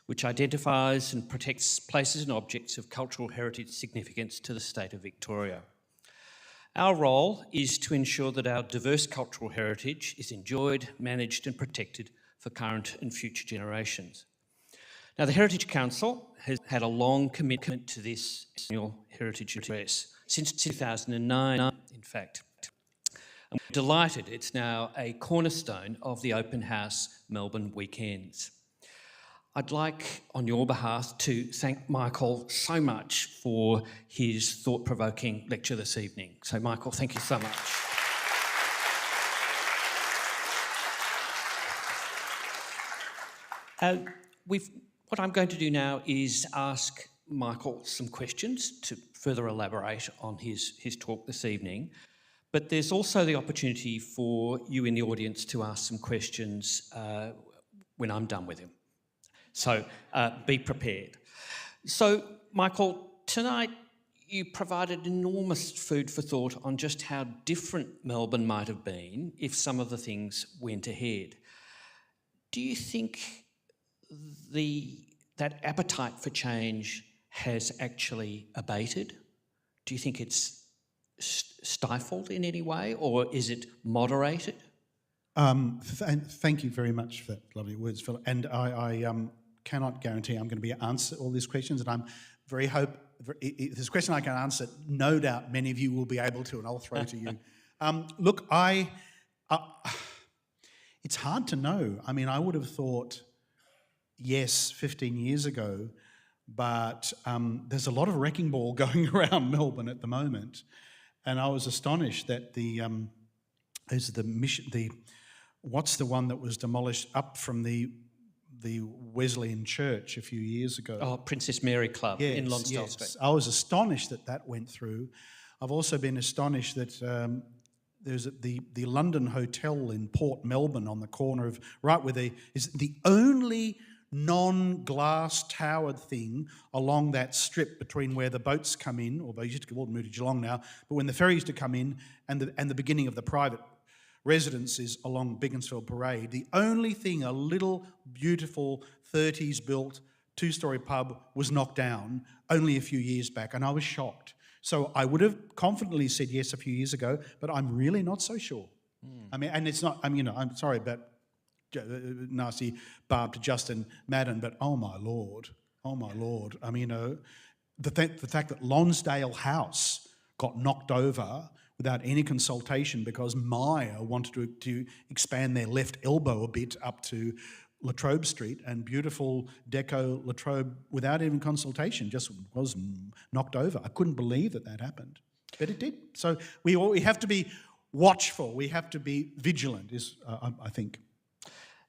which identifies and protects places and objects of cultural heritage significance to the state of Victoria. Our role is to ensure that our diverse cultural heritage is enjoyed, managed and protected for current and future generations. Now, the Heritage Council has had a long commitment to this annual Heritage Address, since 2009, in fact. And we're delighted it's now a cornerstone of the Open House Melbourne weekends. I'd like, on your behalf, to thank Michael so much for his thought-provoking lecture this evening. So, Michael, thank you so much. What I'm going to do now is ask Michael some questions to further elaborate on his talk this evening. But there's also the opportunity for you in the audience to ask some questions when I'm done with him. So be prepared. So, Michael, tonight you provided enormous food for thought on just how different Melbourne might have been if some of the things went ahead. Do you think that appetite for change has actually abated? Do you think it's stifled in any way, or is it moderated? Thank you very much for that lovely words, Philip. And I cannot guarantee I'm going to be able to answer all these questions, and I'm very hope if there's a question I can answer, no doubt many of you will be able to, and I'll throw to you. Look, it's hard to know. I mean, I would have thought, yes, 15 years ago, but there's a lot of wrecking ball going around Melbourne at the moment, and I was astonished that what's the one that was demolished up from the Wesleyan Church a few years ago? Oh, Princess Mary Club in Lonsdale Street. I was astonished that went through. I've also been astonished that there's the London Hotel in Port Melbourne on the corner of, right where is the only non-glass towered thing along that strip between where the boats come in, or they used to move to Geelong now, but when the ferries to come in and the beginning of the private residences along Beaconsfield Parade, the only thing, a little beautiful 30s built 2-storey pub was knocked down only a few years back, and I was shocked. So I would have confidently said yes a few years ago, but I'm really not so sure. I mean, and it's not, I'm sorry about nasty barb to Justin Madden, but oh my lord. I mean, the fact that Lonsdale House got knocked over without any consultation because Myer wanted to expand their left elbow a bit up to Latrobe Street, and beautiful deco Latrobe, without even consultation, just was knocked over. I couldn't believe that happened, but it did. So we have to be watchful. We have to be vigilant, I think.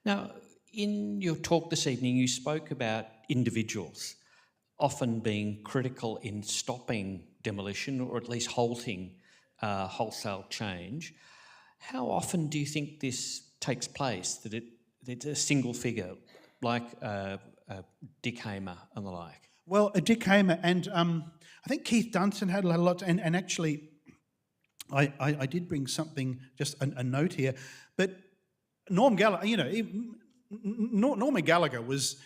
Now, in your talk this evening, you spoke about individuals often being critical in stopping demolition, or at least halting wholesale change. How often do you think this takes place, that it's a single figure, like Dick Hamer and the like? Well, Dick Hamer, and I think Keith Dunstan had a lot, and actually I did bring something, just a note here, but Norm Gallagher, Norman Gallagher was,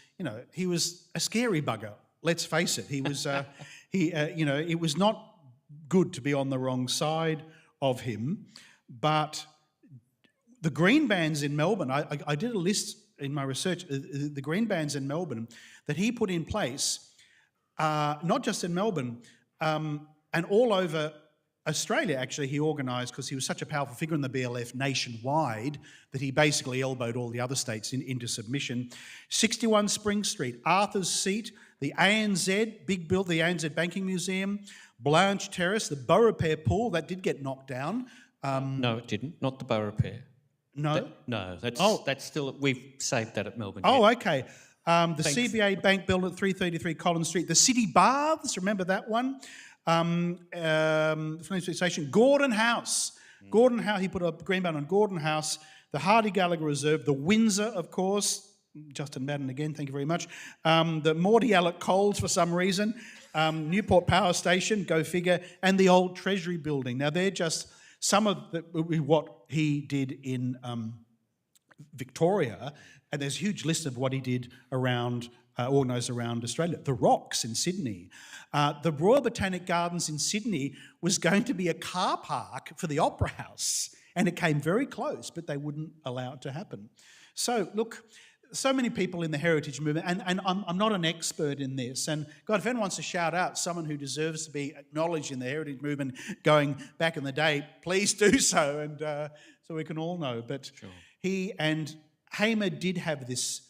he was a scary bugger, let's face it. He was, it was not good to be on the wrong side of him, but the green bands in Melbourne, I did a list in my research, the green bands in Melbourne that he put in place, not just in Melbourne, and all over Australia, actually, he organised, because he was such a powerful figure in the BLF nationwide, that he basically elbowed all the other states into submission. 61 Spring Street, Arthur's Seat, the ANZ, big build, the ANZ Banking Museum, Blanche Terrace, the Beaurepaire Pool, that did get knocked down. No, it didn't, not the Beaurepaire. No? That's still, we've saved that at Melbourne. Oh, okay. The CBA Bank building at 333 Collins Street, the City Baths, remember that one? Flinders Street Station, Gordon House. Gordon House, he put a green band on Gordon House, the Hardy Gallagher Reserve, the Windsor, of course, Justin Madden again, thank you very much, the Morty Alec Coles for some reason, Newport Power Station, go figure, and the old Treasury Building. Now, they're just some of what he did in Victoria, and there's a huge list of what he did around organised around Australia. The Rocks in Sydney. The Royal Botanic Gardens in Sydney was going to be a car park for the Opera House, and it came very close, but they wouldn't allow it to happen. So, look, so many people in the heritage movement, and I'm not an expert in this, and God, if anyone wants to shout out someone who deserves to be acknowledged in the heritage movement going back in the day, please do so, and so we can all know. But sure. He and Hamer did have this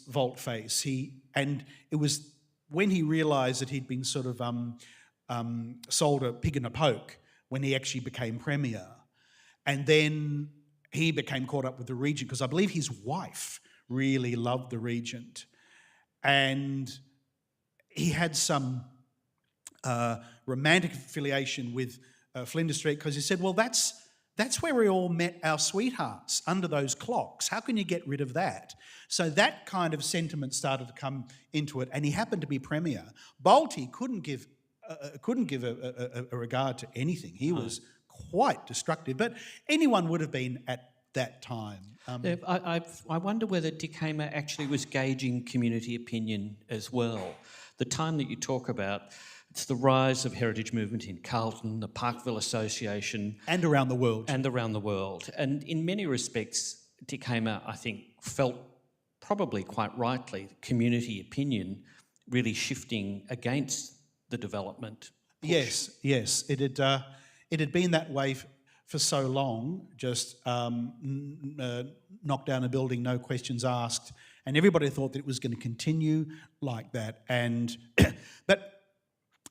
vault face. And it was when he realised that he'd been sort of sold a pig in a poke when he actually became premier. And then he became caught up with the regent, because I believe his wife really loved the regent. And he had some romantic affiliation with Flinders Street, because he said, well, that's where we all met our sweethearts, under those clocks. How can you get rid of that? So that kind of sentiment started to come into it, and he happened to be premier. Bolty couldn't give a regard to anything. He was quite destructive, but anyone would have been at that time. I wonder whether Dick Hamer actually was gauging community opinion as well. The time that you talk about, it's the rise of heritage movement in Carlton, the Parkville Association. And around the world. And in many respects, Dick Hamer, I think, felt probably quite rightly community opinion really shifting against the development push. Yes. It had been that way for so long, just knock down a building, no questions asked, and everybody thought that it was going to continue like that. And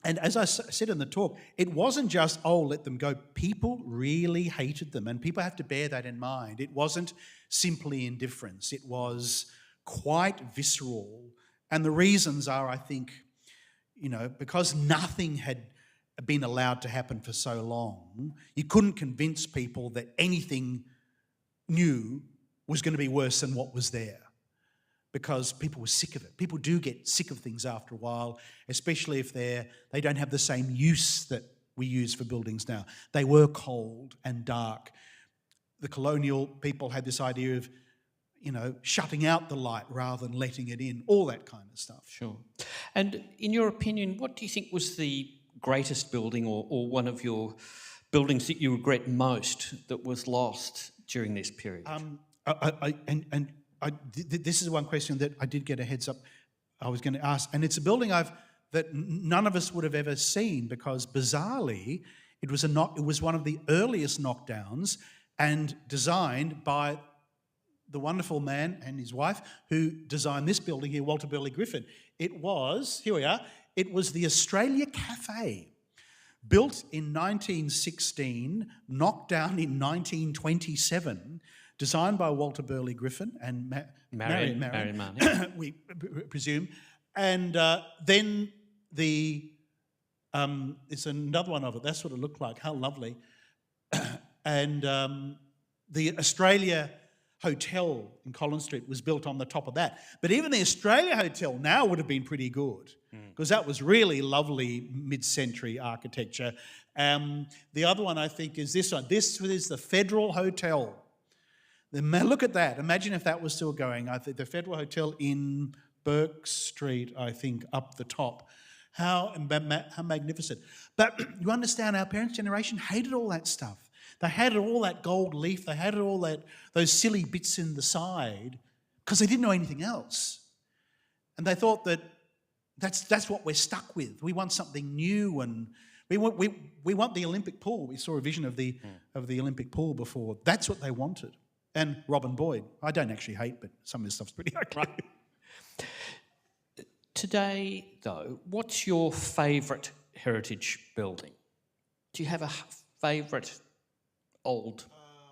as I said in the talk, it wasn't just, let them go. People really hated them, and people have to bear that in mind. It wasn't simply indifference. It was quite visceral. And the reasons are, I think, because nothing had been allowed to happen for so long, you couldn't convince people that anything new was going to be worse than what was there, because people were sick of it. People do get sick of things after a while, especially if they don't have the same use that we use for buildings now. They were cold and dark. The colonial people had this idea of, shutting out the light rather than letting it in, all that kind of stuff. Sure. And in your opinion, what do you think was the greatest building or one of your buildings that you regret most that was lost during this period? This is one question that I did get a heads up I was going to ask, and it's a building that none of us would have ever seen, because bizarrely it was one of the earliest knockdowns and designed by the wonderful man and his wife who designed this building here, Walter Burley Griffin. It was the Australia Cafe, built in 1916, knocked down in 1927, designed by Walter Burley Griffin and Marion Marnie, we presume. And then it's another one of it. That's what it looked like. How lovely. And the Australia Hotel in Collins Street was built on the top of that. But even the Australia Hotel now would have been pretty good, because that was really lovely mid-century architecture. The other one, I think, is this one. This is the Federal Hotel. Look at that. Imagine if that was still going. I think the Federal Hotel in Burke Street, I think, up the top. How magnificent. But you understand, our parents' generation hated all that stuff. They had all that gold leaf. They had all those silly bits in the side, because they didn't know anything else. And they thought that that's what we're stuck with. We want something new, and we want the Olympic pool. We saw a vision of the Olympic pool before. That's what they wanted. And Robin Boyd, I don't actually hate, but some of his stuff's pretty okay. Today, though, what's your favourite heritage building? Do you have a favourite old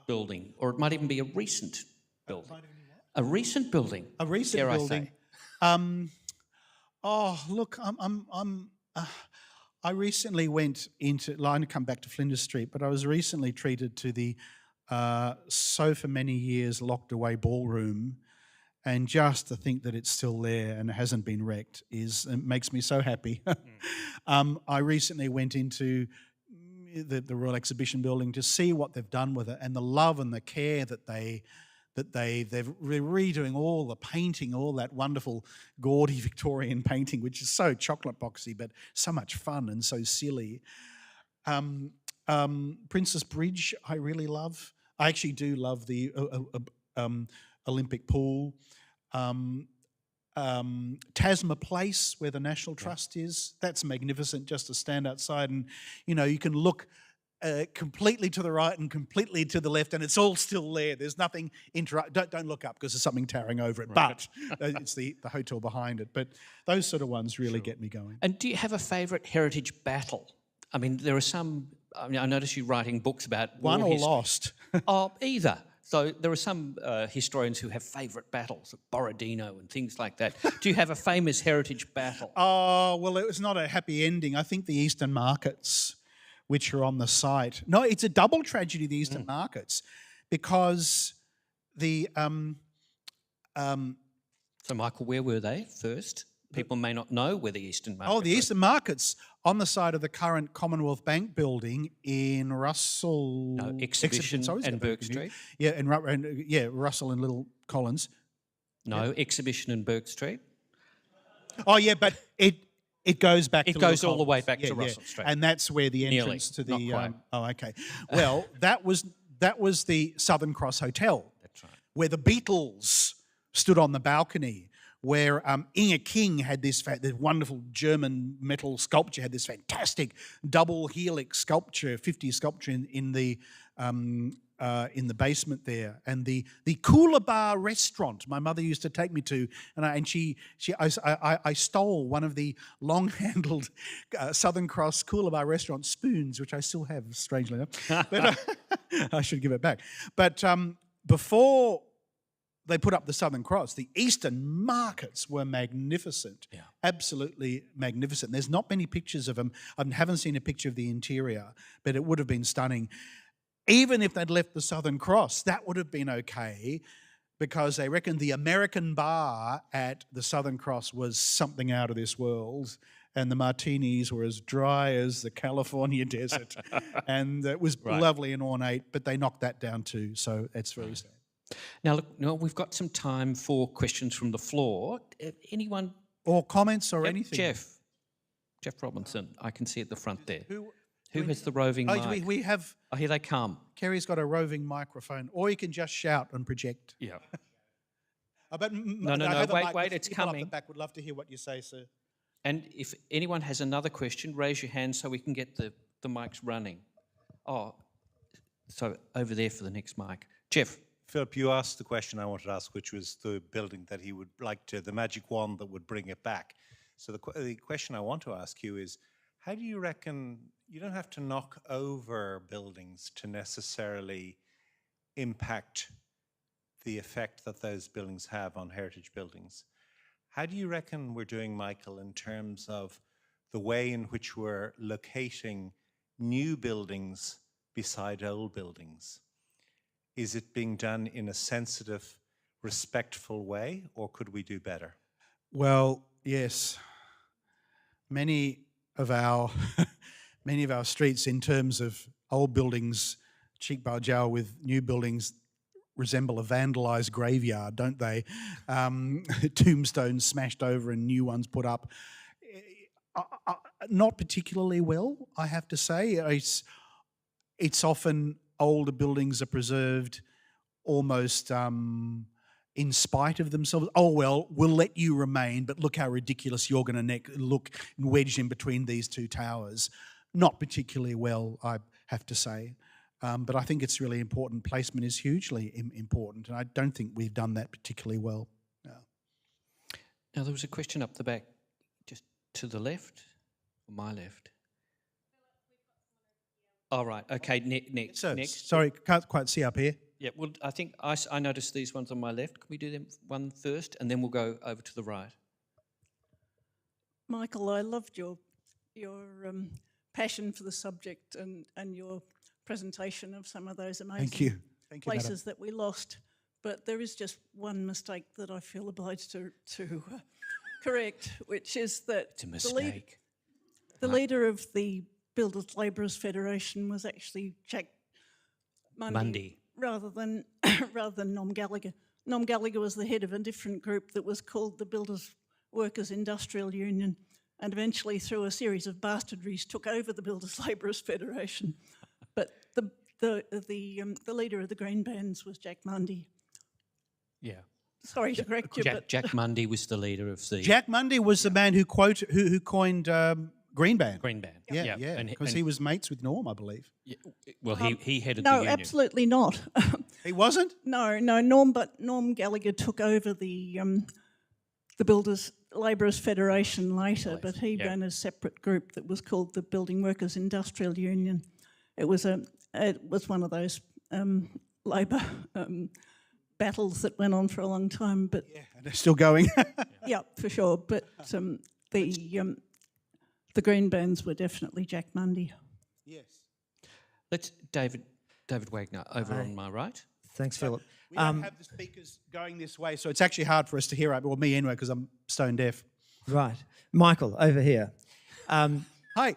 building, or it might even be a recent building? A recent building. A recent building. I recently went into. I come back to Flinders Street, but I was recently treated to the for many years locked away ballroom, and just to think that it's still there and hasn't been wrecked it makes me so happy. I recently went into the Royal Exhibition Building to see what they've done with it, and the love and the care that they're redoing all the painting, all that wonderful gaudy Victorian painting, which is so chocolate boxy but so much fun and so silly. Princess Bridge, I really love. I actually do love the Olympic pool. Tasma Place, where the National Trust is, that's magnificent, just to stand outside and, you can look completely to the right and completely to the left, and it's all still there. There's nothing don't look up, because there's something towering over it, right. But it's the hotel behind it. But those sort of ones really get me going. And do you have a favourite heritage battle? I mean, there are some. I notice you writing books about won or lost. Either. So there are some historians who have favourite battles, Borodino and things like that. Do you have a famous heritage battle? Oh, well, it was not a happy ending. I think the Eastern Markets, which are on the site. No, it's a double tragedy, the Eastern Markets, because the... So, Michael, where were they first? People may not know where the Eastern Markets the Eastern Markets. on the side of the current Commonwealth Bank building in Russell. No, Exhibition and Burke Street. Yeah, Russell and Little Collins. No, Exhibition and Burke Street. Oh yeah, but it goes back. It to goes Little all the way Collins. back to Russell Street. And that's where the Nearly, entrance to the. not quite. Oh, okay. Well, that was the Southern Cross Hotel. That's right. Where the Beatles stood on the balcony. Where Inge King had this wonderful German metal sculpture, had this fantastic double helix sculpture, 50 sculpture in the basement there, and the Cooler Bar restaurant my mother used to take me to, and I stole one of the long-handled Southern Cross Cooler Bar restaurant spoons, which I still have, strangely enough, but I should give it back. But before they put up the Southern Cross, the Eastern markets were magnificent, absolutely magnificent. There's not many pictures of them. I haven't seen a picture of the interior, but it would have been stunning. Even if they'd left the Southern Cross, that would have been okay, because they reckoned the American bar at the Southern Cross was something out of this world, and the martinis were as dry as the California desert. And it was lovely and ornate, but they knocked that down too, so it's very sad. Now, look, we've got some time for questions from the floor. Anyone? Or comments or anything. Jeff Robinson, I can see at the front there. Who has the roving mic? We have... Oh, here they come. Kerry's got a roving microphone, or you can just shout and project. Yeah. No, wait, it's coming. The back would love to hear what you say, sir. And if anyone has another question, raise your hand so we can get the mics running. Oh, so over there for the next mic. Jeff. Philip, you asked the question I wanted to ask, which was the building that he would like to, the magic wand that would bring it back. So the question I want to ask you is, how do you reckon, you don't have to knock over buildings to necessarily impact the effect that those buildings have on heritage buildings. How do you reckon we're doing, Michael, in terms of the way in which we're locating new buildings beside old buildings? Is it being done in a sensitive, respectful way, or could we do better? Well, yes. Many of our streets, in terms of old buildings, cheek by jowl with new buildings, resemble a vandalised graveyard, don't they? Tombstones smashed over and new ones put up. Not particularly well, I have to say. It's often older buildings are preserved almost in spite of themselves. Oh, well, we'll let you remain, but look how ridiculous you're going to look wedged in between these two towers. Not particularly well, I have to say. But I think it's really important. Placement is hugely important, and I don't think we've done that particularly well. No. Now, there was a question up the back, just to the left, or my left. All right, okay, next. Sorry, can't quite see up here. Yeah, well, I think I noticed these ones on my left. Can we do them one first, and then we'll go over to the right? Michael, I loved your passion for the subject and your presentation of some of those amazing places that we lost. But there is just one mistake that I feel obliged to correct, which is that it's a mistake. The leader of the Builders Labourers Federation was actually Jack Mundy. rather than Nom Gallagher. Nom Gallagher was the head of a different group that was called the Builders Workers Industrial Union, and eventually, through a series of bastardries, took over the Builders Labourers Federation. But the leader of the Green Bands was Jack Mundy. Yeah. Sorry to correct you, but Jack Mundy was the leader of the. Jack Mundy was the man who coined Green Band. Green Band. Yeah. Because he was mates with Norm, I believe. Yeah, well, he headed the union. No, absolutely not. He wasn't? No. Norm Gallagher took over the Builders Labourers Federation later, but he ran a separate group that was called the Building Workers Industrial Union. It was one of those labour battles that went on for a long time, but and they're still going. Yeah, for sure. But the Green Bands were definitely Jack Mundy. Yes. Let's David Wagner over on my right. Thanks, Philip. We don't have the speakers going this way, so it's actually hard for us to hear. Well, me anyway, because I'm stone deaf. Right. Michael, over here. Hi, Hi.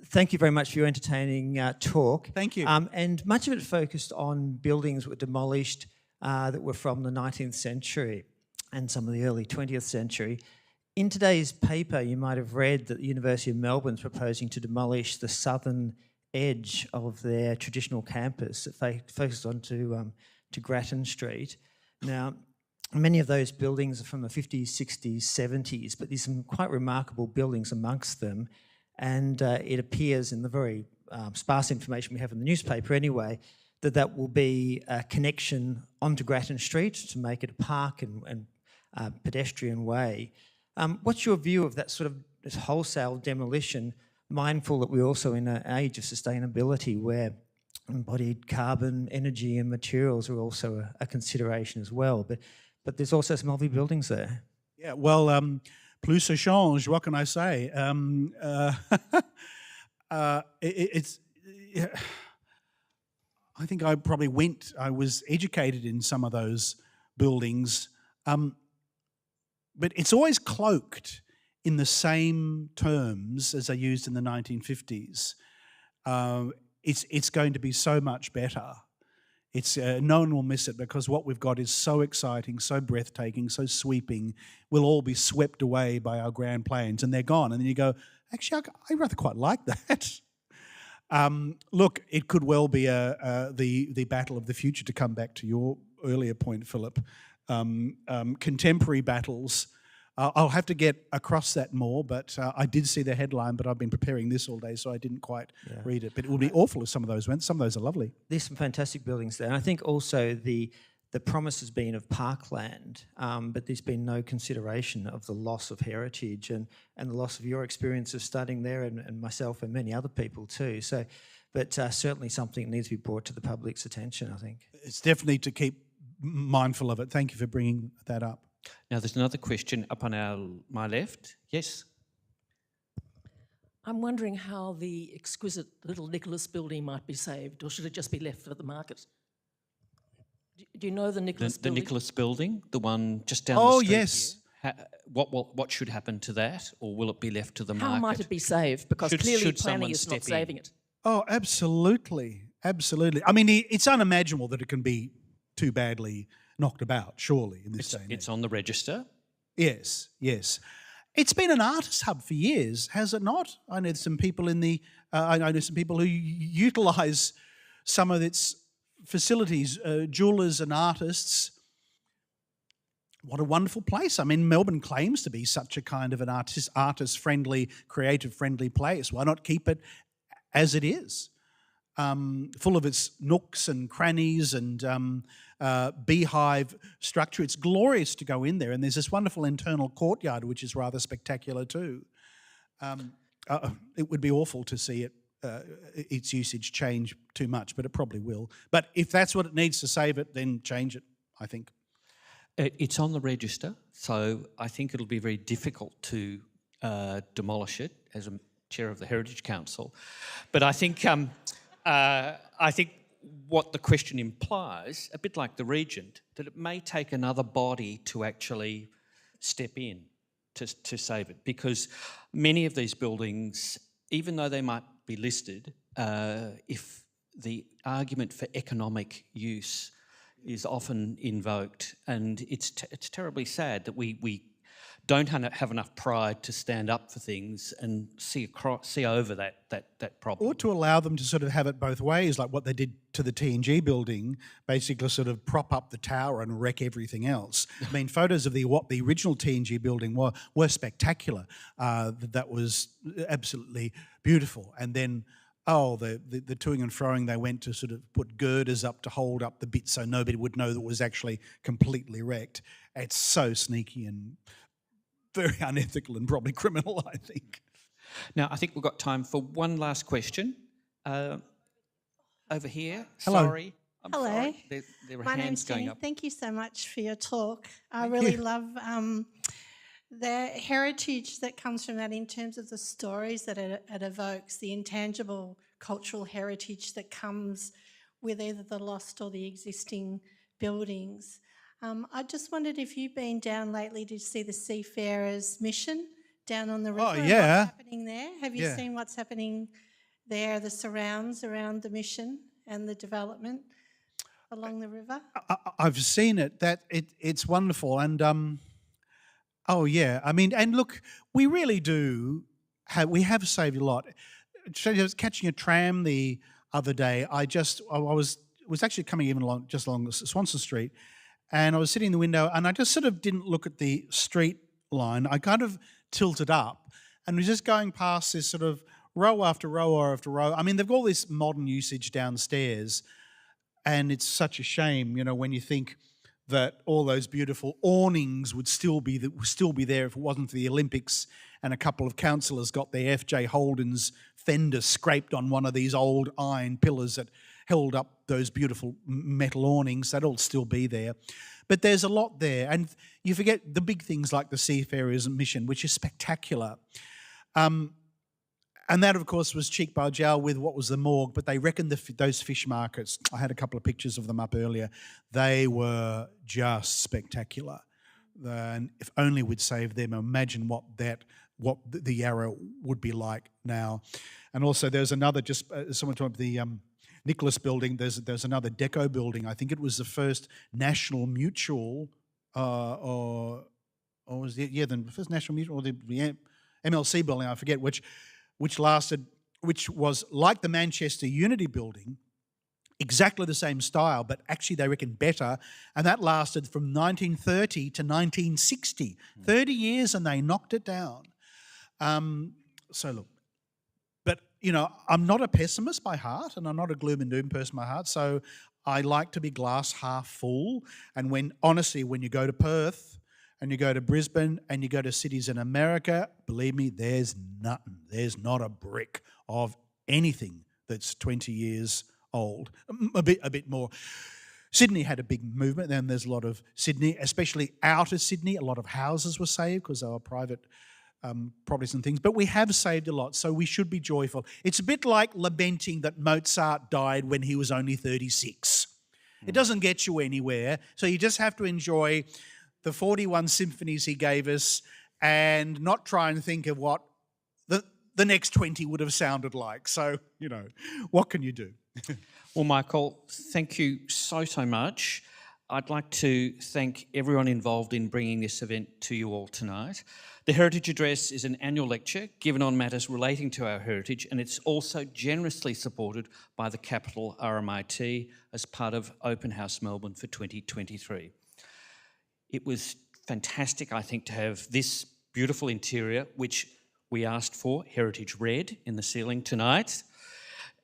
Thank you very much for your entertaining talk. Thank you. And much of it focused on buildings that were demolished that were from the 19th century and some of the early 20th century. In today's paper, you might have read that the University of Melbourne is proposing to demolish the southern edge of their traditional campus that focused on to Grattan Street. Now, many of those buildings are from the 50s, 60s, 70s, but there's some quite remarkable buildings amongst them. And it appears in the very sparse information we have in the newspaper anyway, that will be a connection onto Grattan Street to make it a park and pedestrian way. What's your view of that sort of this wholesale demolition, mindful that we're also in an age of sustainability where embodied carbon, energy and materials are also a consideration as well. But there's also some lovely buildings there. Yeah, well, plus ça change, what can I say? I think I probably I was educated in some of those buildings, but it's always cloaked in the same terms as they used in the 1950s. It's going to be so much better. It's no one will miss it because what we've got is so exciting, so breathtaking, so sweeping. We'll all be swept away by our grand plans, and they're gone. And then you go, actually, I rather quite like that. Look, it could well be the battle of the future, to come back to your earlier point, Philip. Contemporary battles. I'll have to get across that more, but I did see the headline, but I've been preparing this all day, so I didn't quite read it. But it would be awful if some of those went. Some of those are lovely. There's some fantastic buildings there. And I think also the promise has been of parkland, but there's been no consideration of the loss of heritage and the loss of your experience of studying there and myself and many other people too. So, but certainly something that needs to be brought to the public's attention, I think. It's definitely to keep mindful of it. Thank you for bringing that up. Now, there's another question up on my left. Yes? I'm wondering how the exquisite little Nicholas building might be saved, or should it just be left for the market? Do you know the Nicholas building? The Nicholas building, the one just down the street? Oh, yes. What should happen to that, or will it be left to the market? How might it be saved? Because clearly planning is not saving it. Oh, absolutely. Absolutely. I mean, it's unimaginable that it can be too badly knocked about, surely, in this day and age. It's on the register? Yes, yes. It's been an artist hub for years, has it not? I know some people who utilise some of its facilities, jewellers and artists. What a wonderful place. I mean, Melbourne claims to be such a kind of an artist-friendly, creative-friendly place. Why not keep it as it is? Full of its nooks and crannies and beehive structure. It's glorious to go in there, and there's this wonderful internal courtyard which is rather spectacular too. It would be awful to see its usage change too much, but it probably will. But if that's what it needs to save it, then change it, I think. It's on the register, so I think it'll be very difficult to demolish it as a chair of the Heritage Council. But I think what the question implies, a bit like the Regent, that it may take another body to actually step in to save it, because many of these buildings, even though they might be listed, if the argument for economic use is often invoked, and it's terribly sad that we don't have enough pride to stand up for things and see over that problem. Or to allow them to sort of have it both ways, like what they did to the T&G building, basically sort of prop up the tower and wreck everything else. I mean, photos of what the original T&G building were spectacular. That was absolutely beautiful. And then, the toing and froing, they went to sort of put girders up to hold up the bit so nobody would know that it was actually completely wrecked. It's so sneaky and very unethical and probably criminal, I think. Now, I think we've got time for one last question. Over here. Hello. Sorry. Hello. Sorry. There are My hands name's going Jenny. up. Thank you so much for your talk. I really love the heritage that comes from that in terms of the stories that it evokes, the intangible cultural heritage that comes with either the lost or the existing buildings. I just wondered if you've been down lately to see the Seafarers mission down on the river. Oh, and yeah. what's happening there? Have you Yeah. seen what's happening there, the surrounds around the mission and the development along the river? I've seen it. It's wonderful, and oh yeah. I mean, and look, we really do. We have saved a lot. I was catching a tram the other day. I was actually coming even along Swanston Street, and I was sitting in the window, and I just sort of didn't look at the street line. I kind of tilted up, and was just going past this sort of row after row after row. I mean, they've got all this modern usage downstairs, and it's such a shame, when you think that all those beautiful awnings would still be there if it wasn't for the Olympics and a couple of councillors got their F.J. Holden's fender scraped on one of these old iron pillars that held up those beautiful metal awnings. They'd all still be there. But there's a lot there. And you forget the big things like the Seafarers Mission, which is spectacular. And that, of course, was cheek by jowl with what was the morgue, but they reckoned those fish markets. I had a couple of pictures of them up earlier. They were just spectacular. And if only we'd saved them, imagine what the Yarra would be like now. And also there's another, someone talked about the Nicholas building, there's another Deco building. I think it was the first National Mutual, or was it, the first National Mutual, or the MLC building, I forget which was like the Manchester Unity building, exactly the same style, but actually they reckon better, and that lasted from 1930 to 1960, 30 years, and they knocked it down. So look, but I'm not a pessimist by heart, and I'm not a gloom and doom person by heart, so I like to be glass half full, and when you go to Perth, and you go to Brisbane and you go to cities in America, believe me, there's nothing. There's not a brick of anything that's 20 years old, a bit more. Sydney had a big movement. Then there's a lot of Sydney, especially outer Sydney, a lot of houses were saved because they were private properties and things. But we have saved a lot, so we should be joyful. It's a bit like lamenting that Mozart died when he was only 36. It doesn't get you anywhere, so you just have to enjoy the 41 symphonies he gave us and not try and think of what the next 20 would have sounded like. So, what can you do? Well, Michael, thank you so much. I'd like to thank everyone involved in bringing this event to you all tonight. The Heritage Address is an annual lecture given on matters relating to our heritage, and it's also generously supported by the Capital RMIT as part of Open House Melbourne for 2023. It was fantastic, I think, to have this beautiful interior, which we asked for, Heritage Red, in the ceiling tonight.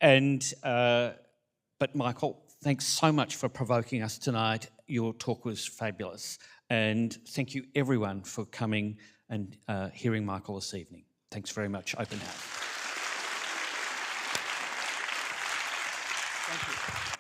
But Michael, thanks so much for provoking us tonight. Your talk was fabulous. And thank you, everyone, for coming and hearing Michael this evening. Thanks very much. Open House. Thank you.